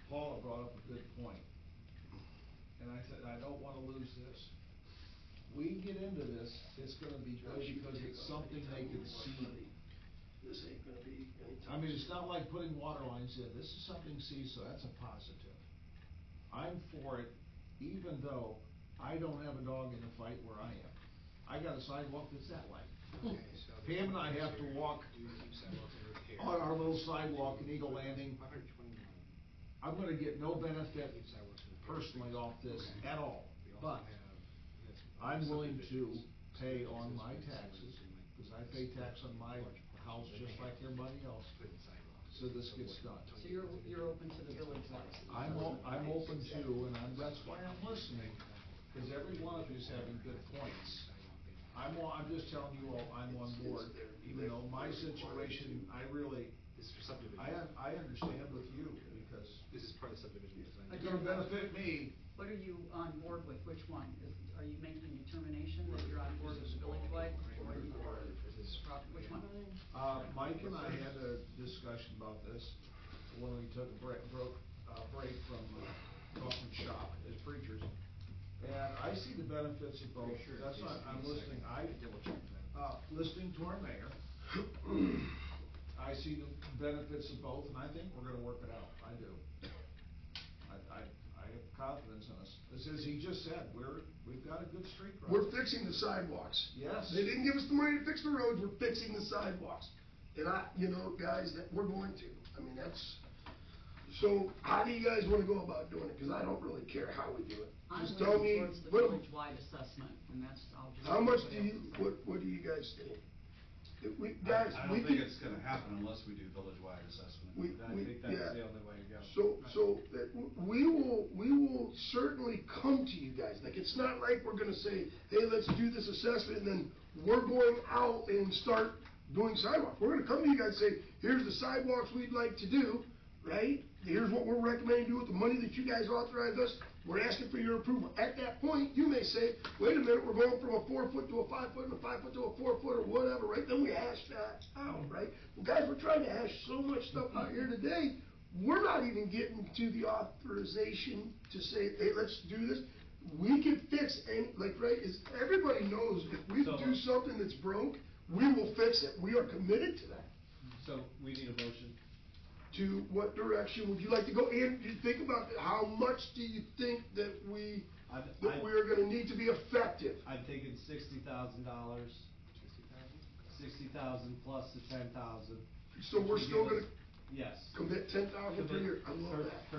Paula brought up a good point. And I said, I don't wanna lose this. We get into this, it's gonna be good because it's something they can see. This ain't gonna be anytime. I mean, it's not like putting water lines in, this is something see, so that's a positive. I'm for it, even though I don't have a dog in the fight where I am. I got a sidewalk that's that wide. Pam and I have to walk on our little sidewalk in Eagle Landing. I'm gonna get no benefit personally off this at all, but I'm willing to pay on my taxes, cause I pay tax on my house just like everybody else, so this gets done. So you're open to the village lights? I'm open to, and that's why I'm listening, cause every one of you's having good points. I'm just telling you all, I'm on board, even though my situation, I really, This is for subdivision. I understand with you, because This is part of the subdivision design. it's gonna benefit me. What are you on board with, which one? Are you making a determination that you're on board with the village-wide, or are you, which one? Mike and I had a discussion about this when we took a break from talking shop as preachers. And I see the benefits of both, that's not, I'm listening, Double check that. listening to our mayor. I see the benefits of both, and I think we're gonna work it out, I do. I have confidence in us, as he just said, we've got a good street We're project. fixing the sidewalks. Yes. They didn't give us the money to fix the roads, we're fixing the sidewalks. And guys, that we're going to, I mean, so how do you guys wanna go about doing it? Cause I don't really care how we do it. I'm Just tell me, leaning towards the what, village-wide assessment, and that's, I'll just. how much what do else you, is there. what do you guys think? If we, I guys, we don't think could- it's gonna happen unless we do village-wide assessment. We- I think that's yeah. the only way to go. So we will certainly come to you guys, like, it's not like we're gonna say, hey, let's do this assessment, and then we're going out and start doing sidewalks. We're gonna come to you guys and say, here's the sidewalks we'd like to do, right? Here's what we're recommending to do with the money that you guys authorized us, we're asking for your approval. At that point, you may say, wait a minute, we're going from a 4 foot to a 5 foot, and a 5 foot to a 4 foot, or whatever, right? Then we hash that out, right? Well, guys, we're trying to hash so much stuff out here today, we're not even getting to the authorization to say, hey, let's do this. We can fix any, right, everybody knows if we do something that's broke, we will fix it. We are committed to that. So we need a motion. To what direction would you like to go? And you think about how much do you think that we are gonna need to be effective? I'm thinking $60,000. 60,000 plus the 10,000. So we're still gonna Yes. commit 10,000 per year. I love that.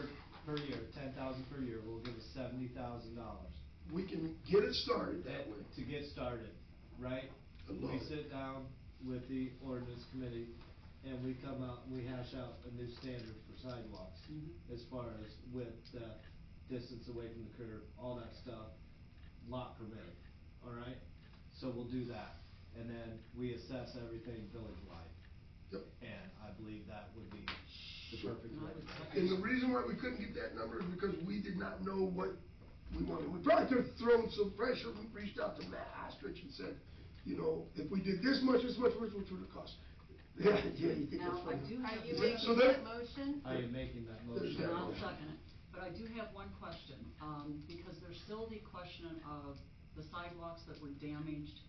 Per year, 10,000 per year, will give us $70,000. We can get it started that way. To get started, right? I love We it. sit down with the ordinance committee and we come out and we hash out a new standard for sidewalks. As far as width, depth, distance away from the curb, all that stuff, lot permitted, alright? So we'll do that, and then we assess everything village-wide. Yep. And I believe that would be the Sure. perfect way. And the reason why we couldn't get that number is because we did not know what we wanted. We probably could have thrown some pressure, we reached out to Matt Ostrich and said, if we did this much, which would it cost? Yeah, you think Now, that's I funny. do Are have. you So making that- that motion? I am making that There's motion. that And I'll motion. second it, but I do have one question, because there's still the question of the sidewalks that were damaged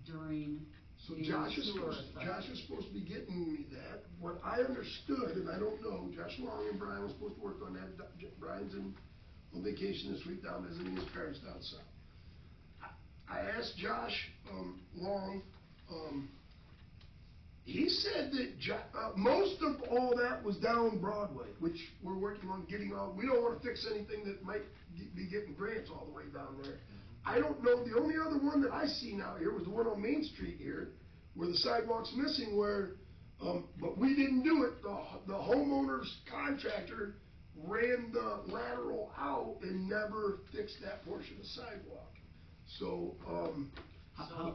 during So the Josh is sewer supposed assessment. to be getting me that. What I understood, and I don't know, Josh Long and Brian were supposed to work on that. Brian's on vacation this week down visiting his parents down south. I asked Josh, Long, he said that most of all that was down Broadway, which we're working on getting on. We don't wanna fix anything that might be getting grants all the way down there. I don't know, the only other one that I seen out here was the one on Main Street here, where the sidewalk's missing, but we didn't do it. The homeowner's contractor ran the lateral out and never fixed that portion of the sidewalk. So,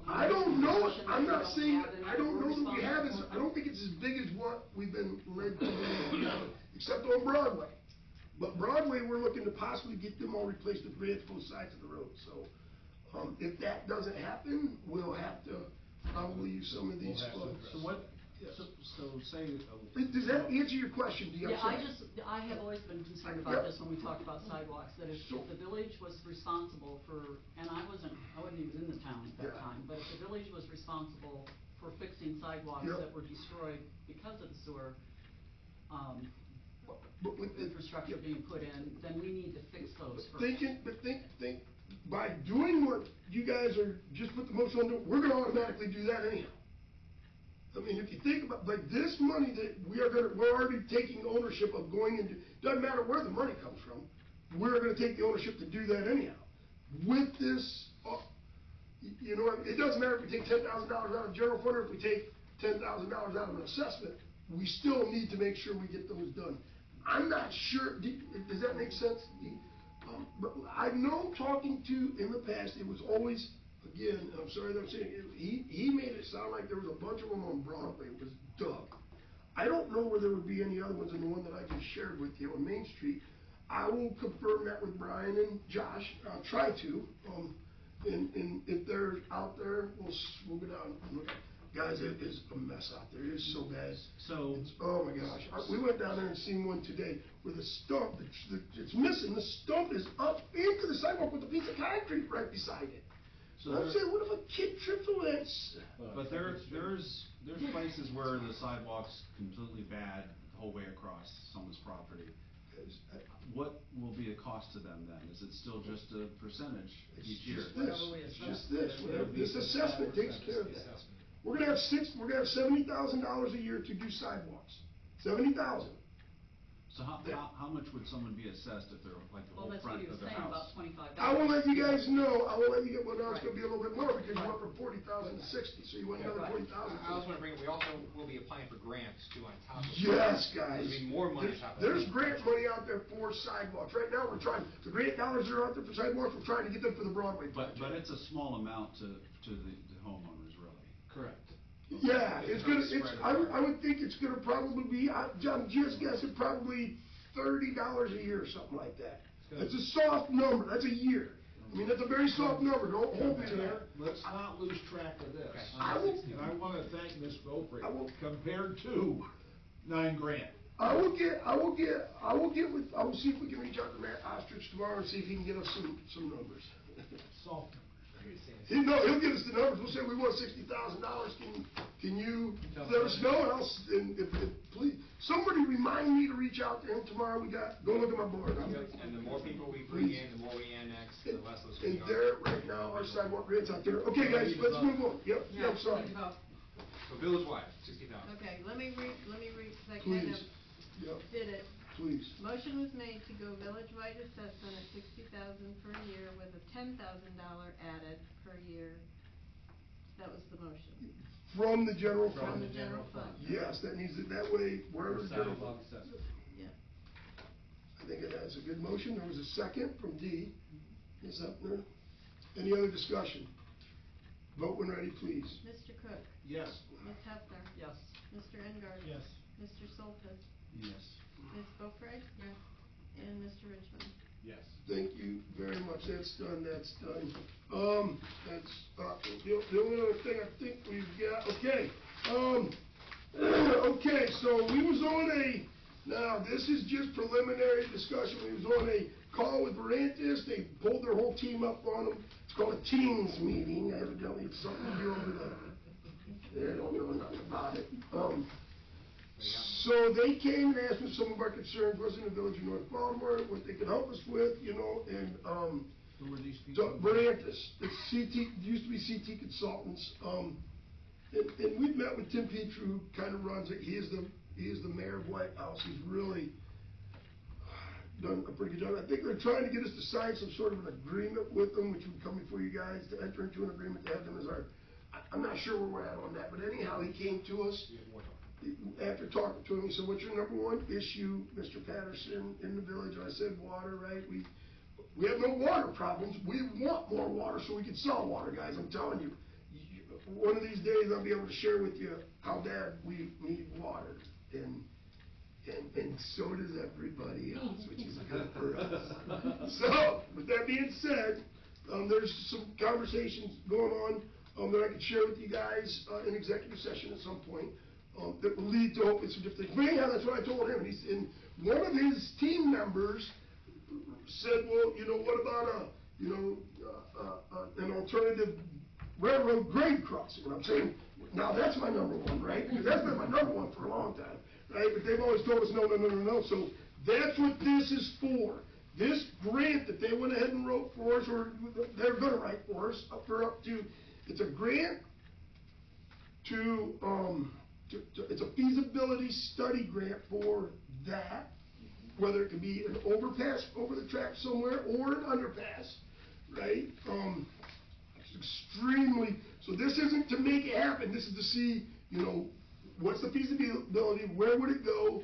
I don't know, I'm not saying, I don't know that we have, I don't think it's as big as what we've been led to believe, except on Broadway. But Broadway, we're looking to possibly get them all replaced with grants both sides of the road, so, if that doesn't happen, we'll have to probably use some of these funds. So what, Yes. so say. Does that answer your question, Dee? I'm Yeah, sorry. I have always been concerned Yep. about this when we talked about sidewalks, that if So- the village was responsible for, and I wasn't even in the town at that Yeah. time, but if the village was responsible for fixing sidewalks Yep. that were destroyed because of the sewer, But with the- infrastructure being put in, then we need to fix those first. Think, by doing what you guys are, just put the motion on, we're gonna automatically do that anyhow. I mean, if you think about, like, this money that we're already taking ownership of going into, doesn't matter where the money comes from, we're gonna take the ownership to do that anyhow. With this, it doesn't matter if we take $10,000 out of general fund or if we take $10,000 out of an assessment, we still need to make sure we get those done. I'm not sure, does that make sense? But I know talking to, in the past, it was always, again, I'm sorry that I'm saying, he made it sound like there was a bunch of them on Broadway, it was Doug. I don't know where there would be any other ones than the one that I just shared with you on Main Street. I will confirm that with Brian and Josh, I'll try to, and if they're out there, we'll go down and look. Guys, it is a mess out there, it is so bad. So. Oh my gosh, we went down there and seen one today where the stump, it's missing, the stump is up into the sidewalk with a piece of concrete right beside it. So I'm there- saying, what if a kid tripped over that? But there's places where the sidewalk's completely bad the whole way across someone's property. What will be the cost to them then? Is it still just a percentage each year? It's just this, whatever, this assessment takes care of that. We're gonna have $70,000 a year to do sidewalks, 70,000. So how much would someone be assessed if they're like the Well, whole that's what front he of was their saying, about house? $25. I will let you guys know, well, now it's Right. gonna be a little bit more because you went from 40,000 to 60, so you went another Right. 40,000. I also wanna bring up, we also will be applying for grants too on top of that. Yes, guys. There'll be more money on top of that. There's grant money out there for sidewalks. Right now, we're trying, the grant dollars that are out there for sidewalks, we're trying to get them for the Broadway project. But it's a small amount to the homeowners, really. Correct. Yeah, I would think it's gonna probably be, I'm just guessing, probably $30 a year or something like that. That's a soft number, that's a year. I mean, that's a very soft number, don't hold me to that. Let's not lose track of this. Okay. I will- And I wanna thank Ms. Beaupre, I will- compared to $9,000. I will see if we can reach out to Matt Ostrich tomorrow and see if he can get us some numbers. Soft numbers. He'll give us the numbers, we'll say we want $60,000, can you let us know, and if please, somebody remind me to reach out to him tomorrow, go look at my board. And the more people we bring in, the more we annex, the less those we And are. there, right now, our sidewalk grants out there, okay, guys, let's move on, yep, Yeah, sorry. please vote. So village-wide, 60,000. Okay, let me read, cause I kind of Please, yep, did it. please. Motion was made to go village-wide assessment at $60,000 per year with a $10,000 added per year. That was the motion. From the general From fund. the general fund. Yes, that needs it, that way, wherever the general Sidewalk fund. assessment. Yeah. I think that's a good motion, there was a second from D. Ms. Upner, any other discussion? Vote when ready, please. Mr. Cook? Yes. Ms. Hefner? Yes. Mr. Engard? Yes. Mr. Soltis? Yes. Ms. Beaupre? Yes. And Mr. Richmond? Yes. Thank you very much, that's done. The only other thing I think we've got, okay, okay, so we was on now, this is just preliminary discussion, we was on a call with Verantis, they pulled their whole team up on them, it's called a Teams meeting, evidently it's something to do over there, they don't know nothing about it. So they came and asked me some of our concerns, was in the village of North Baltimore, what they could help us with, and, Who were these people? Verantis, it's CT, used to be CT Consultants, and we've met with Tim Petrie, who kind of runs it, he is the mayor of White House, he's really done a pretty good job. I think they're trying to get us to sign some sort of an agreement with them, which would come before you guys, to enter into an agreement to have them as our, I'm not sure where we're at on that, but anyhow, he came to us, after talking to him, he said, what's your number one issue, Mr. Patterson, in the village? And I said, water, right? We have no water problems. We want more water so we can sell water, guys. I'm telling you. One of these days, I'll be able to share with you how bad we need water. And so does everybody else, which is good for us. So, with that being said, there's some conversations going on that I can share with you guys in executive session at some point. That will lead to hopefully some different things. But anyhow, that's what I told him. And one of his team members said, well, what about an alternative railroad grade crossing? And I'm saying, now that's my number one, right? Because that's been my number one for a long time, right? But they've always told us no. So that's what this is for. This grant that they went ahead and wrote for us, or they're gonna write for us, it's a grant it's a feasibility study grant for that, whether it could be an overpass over the track somewhere or an underpass, right? So this isn't to make it happen, this is to see, what's the feasibility, where would it go,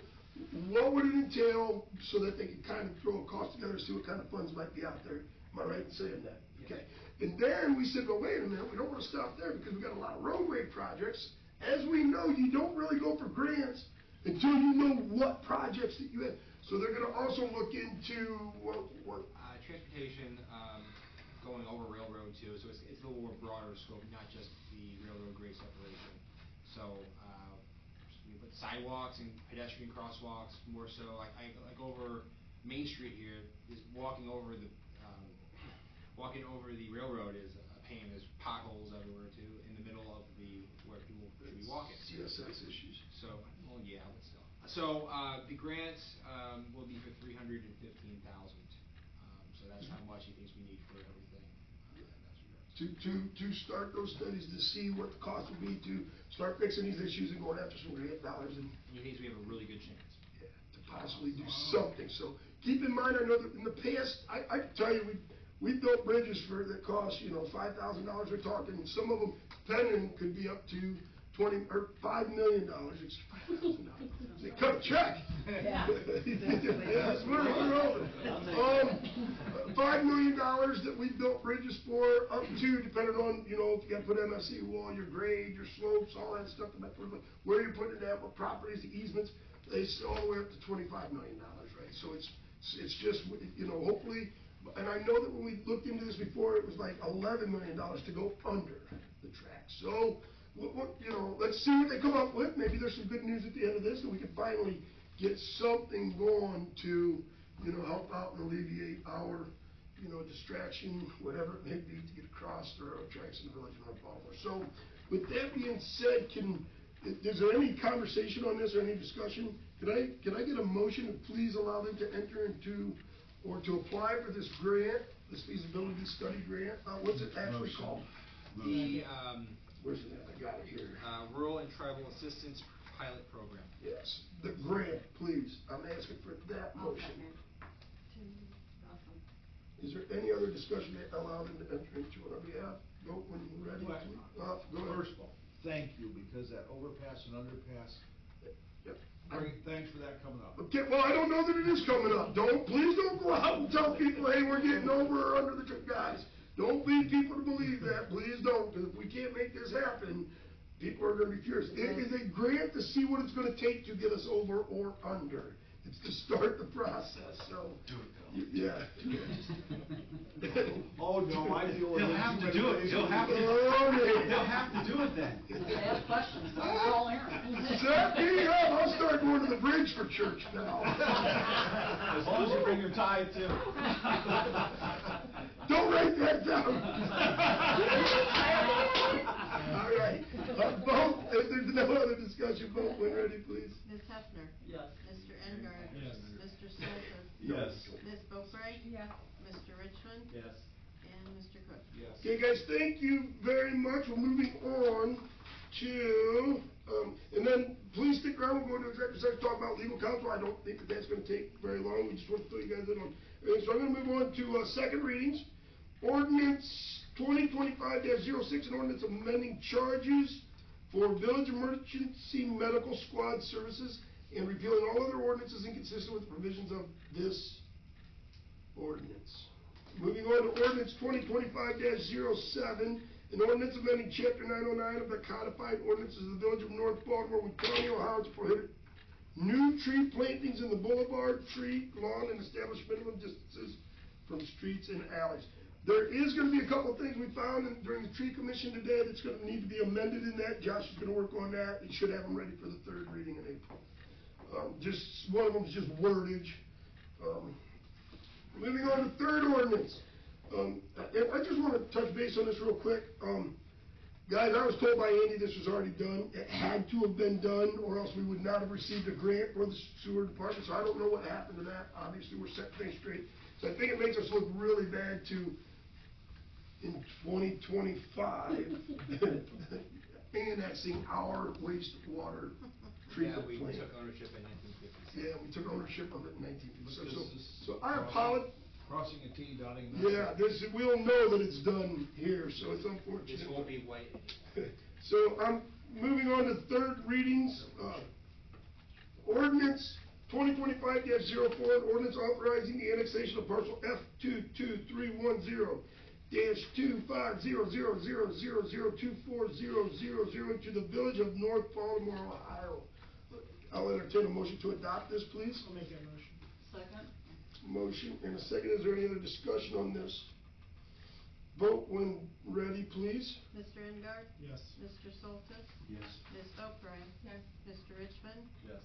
what would it entail, so that they can kind of throw a cost together, see what kind of funds might be out there. Am I right in saying that? Okay, and then we said, well, wait a minute, we don't wanna stop there because we got a lot of roadway projects. As we know, you don't really go for grants until you know what projects that you have. So they're gonna also look into what, Transportation, going over railroad too, so it's a little more broader scope, not just the railroad grade separation. So, we put sidewalks and pedestrian crosswalks, more so, like over Main Street here, is walking over the railroad is a pain, there's potholes everywhere too, in the middle of where people should be walking. CSX issues. So, well, yeah, but still. So, the grant, will be for $315,000. So that's how much he thinks we need for everything. To start those studies, to see what the cost would be to start fixing these issues and going after some grant dollars and, He thinks we have a really good chance. yeah, to possibly do something. So keep in mind, I know that in the past, I can tell you, we built bridges that cost, $5,000 we're talking, and some of them, depending, could be up to $5 million. It's $5,000. They cut a check. Yeah. Yes, we're over. $5 million that we built bridges for, up to, depending on, if you gotta put MFC wall, your grade, your slopes, all that stuff, where you're putting it at, what properties, the easements, they all the way up to $25 million, right? So it's just, hopefully, and I know that when we looked into this before, it was like $11 million to go under the track. So, let's see what they come up with. Maybe there's some good news at the end of this, and we can finally get something going to, help out and alleviate our, distraction, whatever it may be, to get across the railroad tracks in the village of North Baltimore. So, with that being said, is there any conversation on this or any discussion? Can I get a motion to please allow them to enter into, or to apply for this grant, this feasibility study grant? What's it actually called? The, Where's it at? I got it here. Rural and Tribal Assistance Pilot Program. Yes, the grant, please. I'm asking for that motion. Awesome. Is there any other discussion that allow them to enter into on our behalf? Vote when you're ready. Well, Go ahead. First of all, thank you, because that overpass and underpass, Yep. thanks for that coming up. Okay, well, I don't know that it is coming up. Please don't go out and tell people, hey, we're getting over or under the, guys. Don't lead people to believe that, please don't, because if we can't make this happen, people are gonna be furious. It is a grant to see what it's gonna take to get us over or under. It's to start the process, so. Do it, Bill. Yeah. Oh, no, I feel. He'll have to do it. He'll have to. Okay. He'll have to do it then. If they have questions, call Aaron. Set me up, I'll start going to the bridge for church now. As long as you bring your tie too. Don't write that down. All right, vote, if there's no other discussion, vote when ready, please. Ms. Hefner? Yes. Mr. Engard? Yes. Mr. Stolper? Yes. Ms. Beaupre? Yes. Mr. Richmond? Yes. And Mr. Cook? Yes. Okay, guys, thank you very much. We're moving on to, and then please stick around. We'll go into executive session, talk about legal counsel. I don't think that's gonna take very long. We just want to fill you guys in on. So I'm gonna move on to, second readings. Ordinance 2025-06, an ordinance amending charges for Village Emergency Medical Squad services and repealing all other ordinances inconsistent with the provisions of this ordinance. Moving on to ordinance 2025-07, an ordinance amending chapter 909 of the codified ordinances of the Village of North Baltimore, Wood County, Ohio, to prohibit new tree plantings in the boulevard, tree, lawn, and establish minimum distances from streets and alleys. There is gonna be a couple of things we found during the tree commission today that's gonna need to be amended in that. Josh is gonna work on that. He should have them ready for the third reading in April. Just, one of them is just wordage. Moving on to third ordinance. And I just wanna touch base on this real quick. Guys, I was told by Andy this was already done. It had to have been done, or else we would not have received a grant for the sewer department, so I don't know what happened to that. Obviously, we're setting things straight. So I think it makes us look really bad to, in 2025, annexing our wastewater treatment Yeah, plant. we took ownership in 1956. Yeah, we took ownership of it in 1956. This So I apologize. Crossing a T, dotting an I. Yeah, we'll know that it's done here, so it's unfortunate. This won't be white. So I'm moving on to third readings. Ordinance 2025-04, an ordinance authorizing the annexation of parcel F22310 -2500002400 into the Village of North Baltimore, Ohio. I'll entertain a motion to adopt this, please. I'll make that motion. Second? Motion and a second. Is there any other discussion on this? Vote when ready, please. Mr. Engard? Yes. Mr. Soltis? Yes. Ms. Boeckrey? Yes. Mr. Richmond? Yes.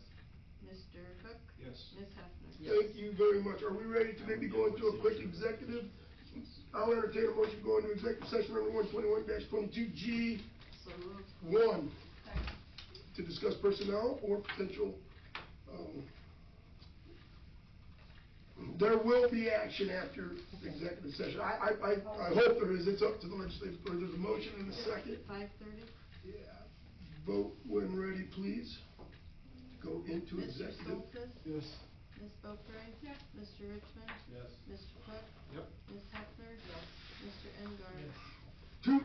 Mr. Cook? Yes. Ms. Hefner? Thank you very much. Are we ready to maybe go into a quick executive? I'll entertain a motion to go into executive session number 121-22G1 So moved. Second. to discuss personnel or potential, there will be action after executive session. I hope there is. It's up to the legislative. There's a motion and a second. 5:30? Yeah. Vote when ready, please. Go into Mr. executive. Soltis? Yes. Ms. Boeckrey? Yes. Mr. Richmond? Yes. Mr. Cook? Yep. Ms. Hefner? Mr. Engard? Yes.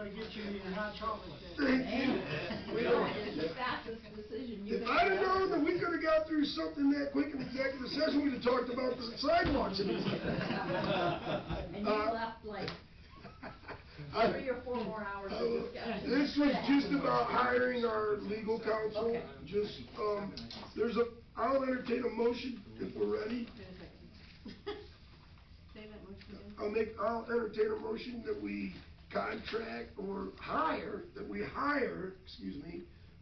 gotta get you your hot chocolate. Thank you. We don't- It's the fastest decision you If made. I'd have known that we could've got through something that quick in executive session, we'd have talked about the sidewalks in And you left like 3 or 4 more hours of discussion. This was just about hiring our legal counsel, Okay. just, I'll entertain a motion if we're ready. Wait a second. Say that motion again. I'll entertain a motion that we contract or hire,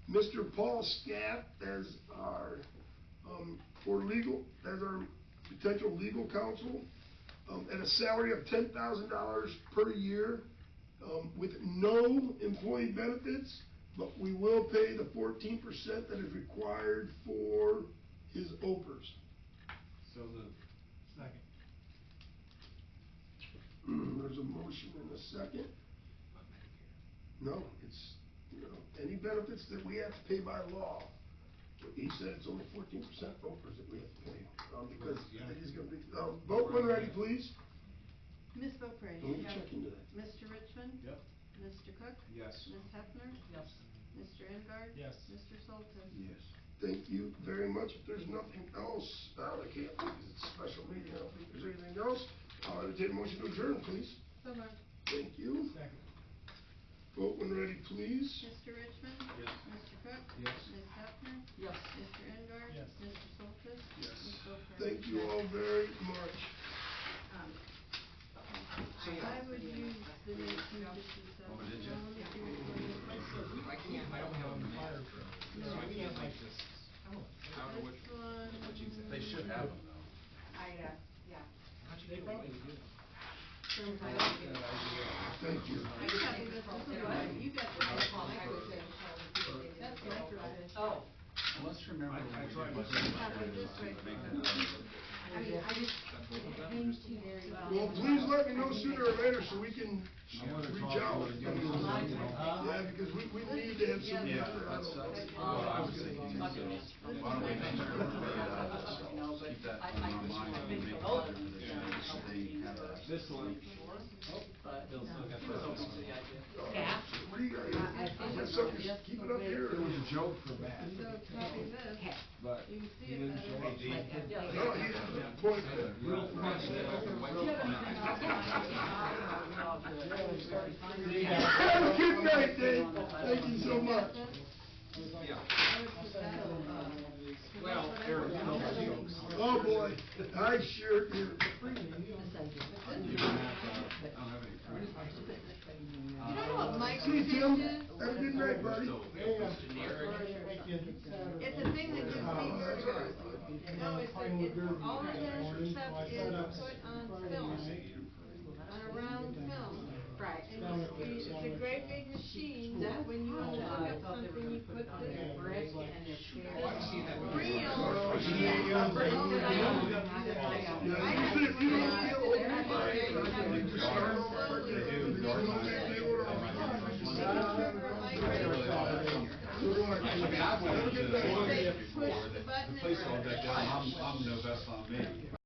Mr. Paul Scapp as our, as our potential legal counsel, at a salary of $10,000 per year, with no employee benefits, but we will pay the 14% that is required for his OPERS. So moved. Second. There's a motion and a second. No, it's, any benefits that we have to pay by law. He said it's only 14% OPERS that we have to pay, because it is gonna be, vote when ready, please. Ms. Beaupre? And we can check into that. Mr. Richmond? Yep. Mr. Cook? Yes. Ms. Hefner? Yes. Mr. Engard? Yes. Mr. Soltis? Yes. Thank you very much. If there's nothing else, I can't think it's a special meeting, I don't think there's anything else. I'll entertain a motion to adjourn, please. So moved. Thank you. Second. Vote when ready, please. Mr. Richmond? Yes. Mr. Cook? Yes. Ms. Hefner? Yes. Mr. Engard? Yes. Mr. Soltis? Yes. Ms. Beaupre? Thank you all very much. I would use the 1957. Oh, did ya? Let me see which one. I don't have them Fire there. truck. So I can't like just, Oh. I don't know This what, one. what you said. They should have them though. Yeah. They probably do. Thank you. I can copy this, this will be fine. You got this. That's my drive. Oh. Let's remember. I tried what to- we did Copy this right make now. that- I mean, I just, it came to very well. Well, please let me know sooner or later so we can reach out. Yeah, because we need to have somebody Yeah, out there. that's, I don't know. well, I was thinking, why don't we make sure that we, keep that in our mind and make sure that they have that. This one. But Bill's still got she was this. open to the idea. Yeah. What do you guys, is that something, just keep it up here? It was a joke for Matt, So copy this, but you can see he it didn't better. show up. Yeah. No, he has a point there. Real Have a good night, Dave. Thank you so much. Yeah. I would put that, Well, Eric, you know the jokes. Oh, boy, I sure do. I don't have any friends. You know what Mike See you, Tim. is? Have a good night, buddy. It's a thing that gives me vertigo. No, it's all it is except is put on film, on a round film. Right. And it's a great big machine that when you look up something, you put this brick and this I've seen that. real. Oh, Yeah. gee,